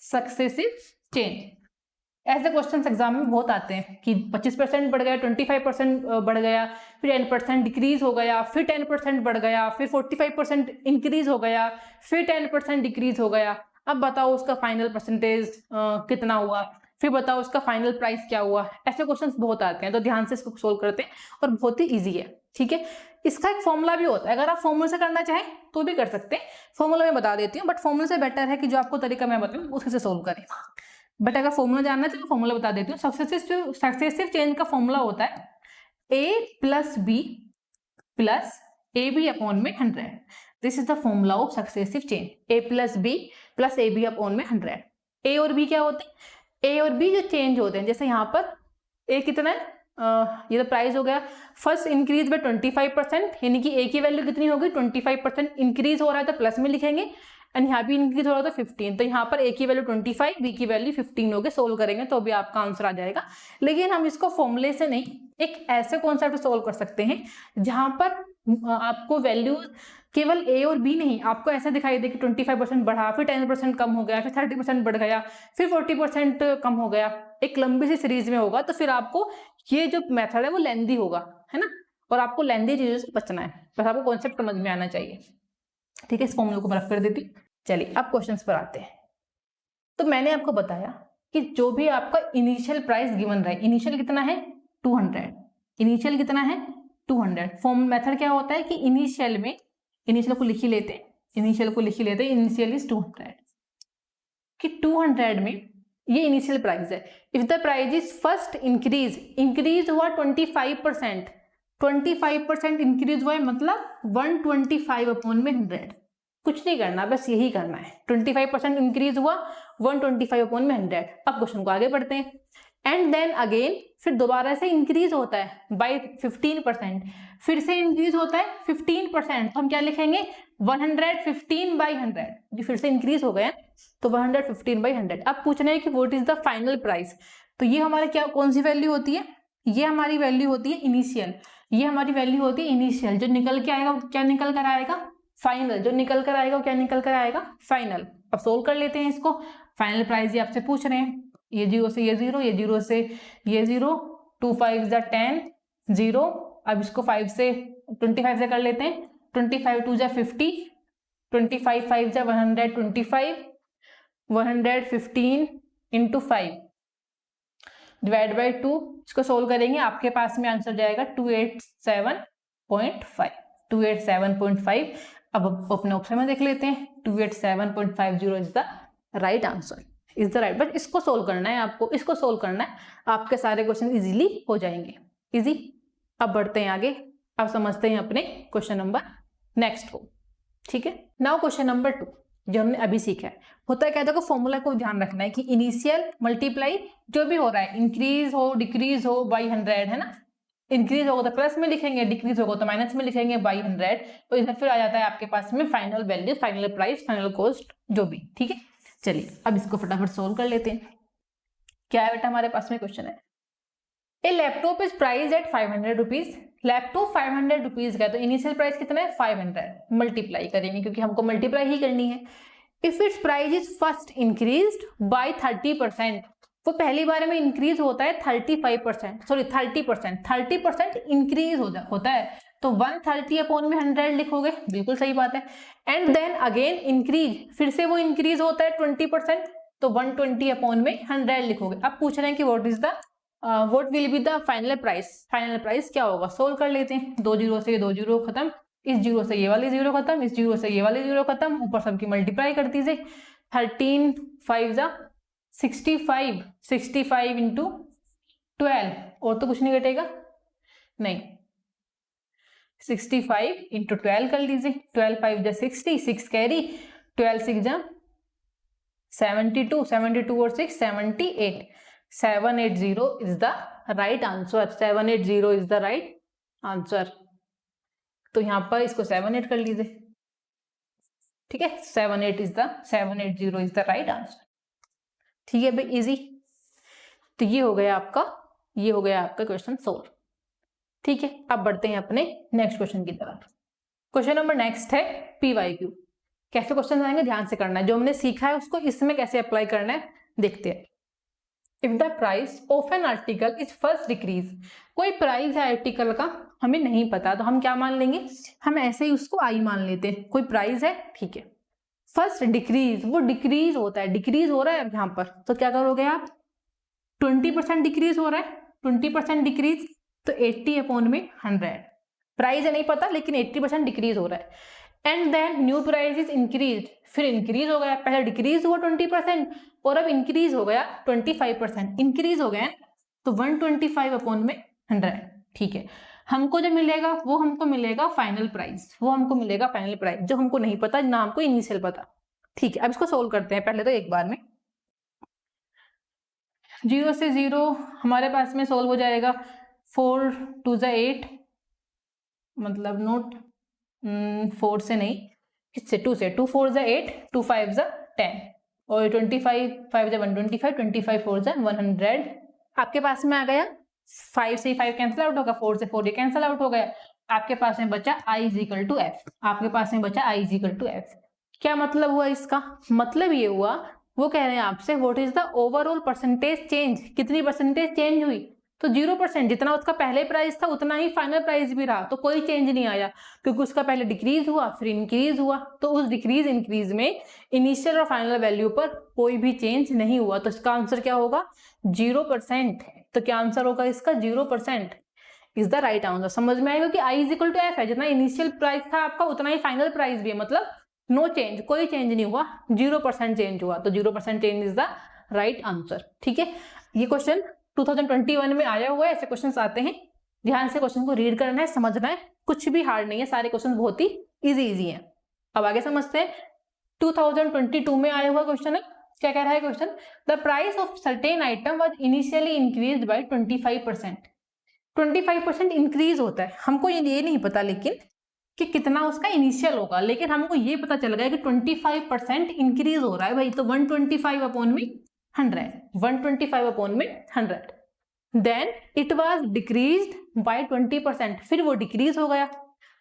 Successive change. ऐसे क्वेश्चन एग्जाम में बहुत आते हैं कि 25% बढ़ गया, 25% बढ़ गया, फिर 10% डिक्रीज हो गया, फिर 10% बढ़ गया, फिर 45% इंक्रीज हो गया, फिर 10% डिक्रीज हो गया। अब बताओ उसका फाइनल परसेंटेज कितना हुआ, फिर बताओ उसका फाइनल प्राइस क्या हुआ। ऐसे क्वेश्चंस बहुत आते हैं, तो ध्यान से इसको सोल्व करते हैं और बहुत ही ईजी है। ठीक है, इसका एक फॉर्मूला भी होता है, अगर आप फॉर्मूला से करना चाहें तो भी कर सकते हैं। फॉर्मूला मैं बता देती हूँ, बट फॉर्मूला से बेटर है कि जो आपको तरीका मैं बताऊँ उसी से सोल्व करें। बट अगर फॉर्मूला जानना है तो फॉर्मूला बता देती हूँ। सक्सेसिव चेंज का फॉर्मूला होता है a + b + ab अपॉन में 100। This is the formula of successive change, a + b + ab upon में 100। a और b क्या होते हैं? a और b जो चेंज होते हैं, जैसे यहाँ पर a कितना है, ये तो प्राइस हो गया। फर्स्ट इंक्रीज बाय 25%, यानी कि a की वैल्यू कितनी होगी? 25% इंक्रीज हो रहा है तो प्लस में लिखेंगे, एंड यहाँ भी इंक्रीज हो रहा है तो 15। तो यहाँ पर a की वैल्यू 25, b की वैल्यू 15 होगी। सोल्व करेंगे तो भी आपका आंसर आ जाएगा। लेकिन हम इसको फॉर्मूले से नहीं, एक ऐसे कॉन्सेप्ट सोल्व कर सकते हैं जहां पर आपको वैल्यू केवल a और b नहीं, आपको ऐसा दिखाई दे कि 25% बढ़ा, फिर 10% कम हो गया, फिर 30% बढ़ गया, फिर 40% कम हो गया। एक लंबी सी सीरीज में होगा, तो फिर आपको ये जो मेथड है वो लेंदी होगा, है ना। और आपको लेंदी चीजों से बचना है, बस आपको कॉन्सेप्ट समझ में आना चाहिए। ठीक है, इस फॉर्मूले को रख कर देती हूँ। चलिए अब क्वेश्चंस पर आते हैं। तो मैंने आपको बताया कि जो भी आपका इनिशियल प्राइस गिवन रहा है, इनिशियल कितना है? 200। इनिशियल कितना है? 200। फॉर्म मेथड क्या होता है कि इनिशियल में, इनिशियल को लिख ही लेते हैं, इनिशियल को लिख ही लेते हैं। इनिशियल इज 200, कि 200 में ये इनिशियल प्राइस है। If the price is first increase हुआ 25%, 25% इंक्रीज हुआ है, मतलब 125 अपॉन में 100। कुछ नहीं करना, बस यही करना है। 25% इंक्रीज हुआ, 125 अपॉन में 100। अब क्वेश्चन को आगे बढ़ते हैं। एंड देन अगेन, फिर दोबारा से इंक्रीज होता है बाय 15%, फिर से इंक्रीज होता है 15%, तो हम क्या लिखेंगे? 115/100। जो फिर से इंक्रीज हो गया तो 115/100। अब पूछना है कि what is the final price. तो ये हमारे क्या, कौन सी वैल्यू होती है? ये हमारी वैल्यू होती है इनिशियल। ये हमारी वैल्यू होती है इनिशियल। जो निकल के आएगा क्या निकल कर आएगा? फाइनल। जो निकल कर आएगा क्या निकल कर आएगा? फाइनल। अब सोल्व कर लेते हैं इसको। फाइनल प्राइस ये आपसे पूछ रहे हैं, ये 0 से ये 0, ये 0 से ये 0, 2 5 10 0। अब इसको 5 से 25 से कर लेते हैं। 25 2 50, 25 5 125, 115 इंटू 5 डिवाइड बाई 2। इसको सोल्व करेंगे, आपके पास में आंसर जाएगा 287.5, 287.5। अब अपने ऑप्शन में देख लेते हैं, 287.50 is the right answer, is the right. But इसको सोल्व करना है आपको, इसको सोल्व करना है, आपके सारे क्वेश्चन इजीली हो जाएंगे। इजी। अब बढ़ते हैं आगे, अब समझते हैं अपने क्वेश्चन नंबर नेक्स्ट को। ठीक है, नाउ क्वेश्चन नंबर 2 जो हमने अभी सीखा है। होता है क्या, देखो फॉर्मूला को ध्यान रखना है कि इनिशियल मल्टीप्लाई जो भी हो रहा है, इंक्रीज हो डिक्रीज हो बाई 100, है ना। इंक्रीज होगा तो प्लस में लिखेंगे, डिक्रीज होगा तो माइनस में लिखेंगे बाई 100। तो इधर फिर आ जाता है आपके पास में final value, final price, final cost जो भी, ठीक है। चलिए अब इसको फटाफट सोल्व कर लेते हैं। क्या है बेटा हमारे पास में क्वेश्चन है, a laptop is price at 500 rupees. Laptop 500 rupees का, तो इनिशियल प्राइस कितना है 500, मल्टीप्लाई करेंगे क्योंकि हमको मल्टीप्लाई ही करनी है। If it's price is first increased by 30%, वो पहली बार में इंक्रीज होता है 35%, सॉरी 30%, 30% इंक्रीज होता है, तो 130 अपॉन में 100 लिखोगे, बिल्कुल सही बात है। एंड देन अगेन इंक्रीज, फिर से वो इंक्रीज होता है 20%, तो 120 अपॉन में 100 लिखोगे। अब पूछ रहे हैं कि what will be the final price, final price क्या होगा, सोल्व कर लेते हैं। 2 जीरो से 2 जीरो खत्म, इस जीरो से ये वाली जीरो खत्म, इस जीरो से ये वाली जीरो खत्म, ऊपर सबकी मल्टीप्लाई कर दीजिए। 13 5 जा 65, 65 इंटू 12, और तो कुछ नहीं घटेगा, नहीं 65 इंटू 12 कर लीजिए। 12 5 जा 60, 6 कैरी, 12 6 जा 72, 72 और 6 78, 780 is the right answer, 780 is the right answer. तो यहां पर इसको 78 कर लीजिए, ठीक है, 780 इज द राइट आंसर, ठीक है भाई, इजी। तो ये हो गया आपका क्वेश्चन सोल्व, ठीक है। अब बढ़ते हैं अपने नेक्स्ट क्वेश्चन की तरफ। क्वेश्चन नंबर नेक्स्ट है PYQ। कैसे क्वेश्चन आएंगे ध्यान से करना है, जो हमने सीखा है उसको इसमें कैसे अप्लाई करना है देखते हैं। If the price of an article is first decrease, कोई प्राइस है आर्टिकल का हमें नहीं पता, तो हम क्या मान लेंगे, हम ऐसे ही उसको आई मान लेते हैं। कोई प्राइस है, ठीक है, फर्स्ट डिक्रीज, वो डिक्रीज होता है, डिक्रीज हो रहा है अब यहाँ पर, तो क्या करोगे आप, 20% डिक्रीज हो रहा है, 20% डिक्रीज, तो 80 अपॉन में 100, प्राइस है नहीं पता लेकिन 80% डिक्रीज हो रहा है। And then new price is increase, फिर इंक्रीज हो गया, पहले डिक्रीज हुआ 20% और अब इंक्रीज हो गया 25%, इंक्रीज हो गया, तो 125 अपॉन में 100, ठीक है। हमको जो मिलेगा वो हमको मिलेगा फाइनल प्राइस, वो हमको मिलेगा फाइनल प्राइस, जो हमको नहीं पता ना हमको इनिशियल पता, ठीक है। अब इसको सोल्व करते हैं पहले तो एक बार में। 0 से 0 हमारे पास में सोल्व हो जाएगा, 4 2 जा 8, मतलब नोट 4 से नहीं, किससे 2 से, 2 4 जा 8, 2 5 जा 10, और 25 5 जा 125, 25 4 जा 100 आपके पास में आ गया। 5 से 5 कैंसिल आउट होगा, 4 से 4 ये कैंसिल आउट हो गया, आपके पास में बचा I = F, आपके पास में बचा I = F। क्या मतलब हुआ इसका, मतलब ये हुआ, वो कह रहे हैं आपसे what is the overall percentage change, कितनी परसेंटेज चेंज हुई, तो 0%, जितना उसका पहले प्राइस था उतना ही फाइनल प्राइस भी रहा, तो कोई चेंज नहीं आया, क्योंकि उसका पहले डिक्रीज हुआ फिर इंक्रीज हुआ, तो उस डिक्रीज इंक्रीज में इनिशियल और फाइनल वैल्यू पर कोई भी चेंज नहीं हुआ, तो इसका आंसर क्या होगा 0%। तो क्या आंसर होगा इसका 0% इज द राइट आंसर। समझ में आएगा कि I = F है, जितना इनिशियल प्राइस था आपका उतना ही फाइनल प्राइस भी है, मतलब नो चेंज, कोई चेंज नहीं हुआ, 0% चेंज हुआ, तो 0% change is the right answer, ठीक है। ये क्वेश्चन 2021 में आया हुआ है, ऐसे क्वेश्चंस आते हैं, ध्यान से क्वेश्चन को रीड करना है, समझना है, कुछ भी हार्ड नहीं है, सारे क्वेश्चन बहुत ही इजी हैं। अब आगे समझते हैं, 2022 में आया हुआ क्वेश्चन है, क्या कह रहा है question, the price of certain item was initially increased by 25%, 25% increase होता है, हमको ये नहीं पता लेकिन कि कितना उसका इनिशियल होगा, लेकिन हमको ये पता चल गया कि 25% इंक्रीज हो रहा है भाई, तो 125 अपॉन में 100, 125 अपॉन में 100, then it was decreased by 20%, फिर वो डिक्रीज हो गया,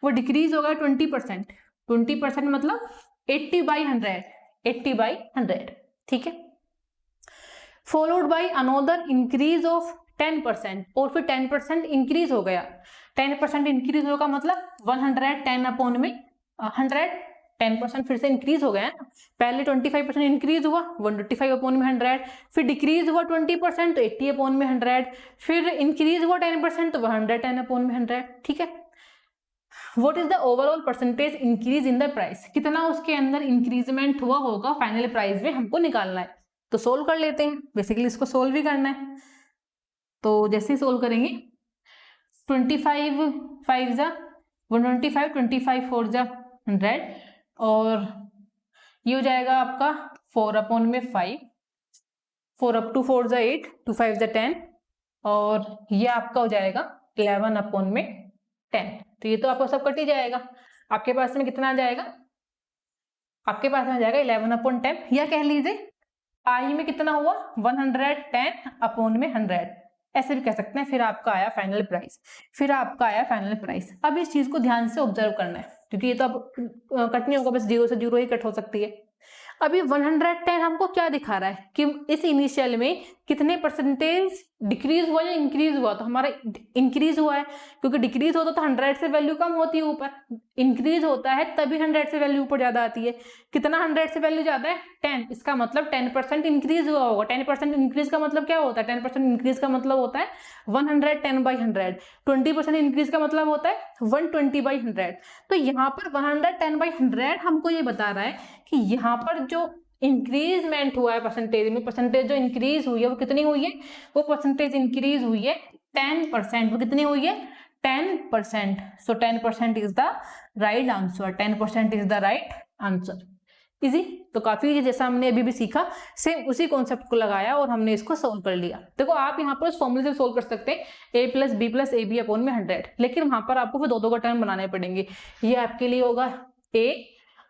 20%, 20% मतलब 80/100, 80/100, ठीक है। Followed by another increase of 10%, और फिर 10% इंक्रीज हो गया, 10% इंक्रीज होगा मतलब 110 अपॉन में 100, 10% फिर से इंक्रीज हो गया, पहले 25% इंक्रीज हुआ 125 अपॉन में 100, फिर डिक्रीज हुआ 20% तो 80 अपॉन में 100, फिर इंक्रीज हुआ 10% तो 110 अपॉन में 100, ठीक है। What is the overall percentage increase in the price, कितना उसके अंदर इंक्रीजमेंट हुआ होगा फाइनल प्राइस में, हमको निकालना है, तो सोल्व कर लेते हैं। बेसिकली इसको सोल्व ही करना है, तो जैसे ही सोल्व करेंगे 25 5 जा 125, 25 4 जा 100, और ये हो जाएगा आपका 4 अपॉन में 5, 4 up to 4 जा 8, 2 5 जा 10, और ये आपका हो जाएगा 11/10। तो ये तो आपको सब कट ही जाएगा, आपके पास में कितना आ जाएगा, आपके पास में आ जाएगा 11/10, या कह लीजिए आई में कितना हुआ 110/100, ऐसे भी कह सकते हैं। फिर आपका आया फाइनल प्राइस, फिर आपका आया फाइनल प्राइस। अब इस चीज को ध्यान से ऑब्जर्व करना है, क्योंकि ये तो अब कट नहीं होगा, बस 0 से 0 ही कट हो सकती है। अभी 110 हमको क्या दिखा रहा है कि इस इनिशियल में कितने परसेंटेज डिक्रीज हुआ या इंक्रीज हुआ, तो हमारा इंक्रीज हुआ है, क्योंकि डिक्रीज होता तो 100 से वैल्यू कम होती है ऊपर, इंक्रीज होता है तभी 100 से वैल्यू ऊपर ज्यादा आती है। कितना 100 से वैल्यू ज्यादा है 10, इसका मतलब 10% इंक्रीज हुआ होगा। 10% इंक्रीज का मतलब क्या होता है, 10% इंक्रीज का मतलब होता है 110/100, 20% इंक्रीज का मतलब होता है 120/100। तो यहाँ पर 110/100 हमको ये बता रहा है कि यहाँ पर जो इंक्रीजमेंट हुआ है परसेंटेज में, परसेंटेज जो इंक्रीज हुई है वो कितनी हुई है, वो परसेंटेज इंक्रीज हुई है 10%। वो कितनी हुई है 10%। सो 10% is the right answer, 10% is the right answer. Easy. तो काफी इजी, जैसा हमने अभी भी सीखा सेम उसी कॉन्सेप्ट को लगाया और हमने इसको सोल्व कर लिया। देखो आप यहाँ पर उस फॉर्मूले से सोल्व कर सकते हैं a + b + ab/100, लेकिन वहां पर आपको फिर दो का टर्म बनाने पड़ेंगे। ये आपके लिए होगा a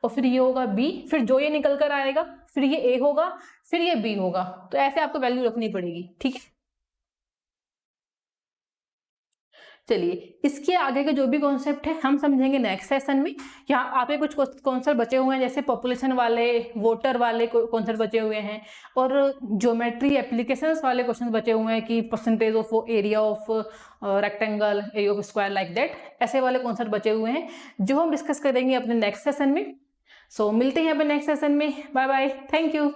और फिर ये होगा b, फिर जो ये निकल कर आएगा फिर ये a होगा, फिर ये b होगा। तो ऐसे आपको वैल्यू रखनी पड़ेगी, ठीक है। चलिए इसके आगे के जो भी कॉन्सेप्ट है हम समझेंगे नेक्स्ट सेशन में। यहाँ आपके कुछ कॉन्सेप्ट बचे हुए हैं, जैसे पॉपुलेशन वाले, वोटर वाले कॉन्सेप्ट बचे हुए हैं, और ज्योमेट्री एप्लीकेशंस वाले क्वेश्चन बचे हुए हैं कि percentage of area of rectangle, area of square, like that, ऐसे वाले कॉन्सेप्ट बचे हुए हैं जो हम डिस्कस करेंगे अपने नेक्स्ट सेशन में। सो मिलते हैं अपने नेक्स्ट सेशन में। Bye bye, thank you.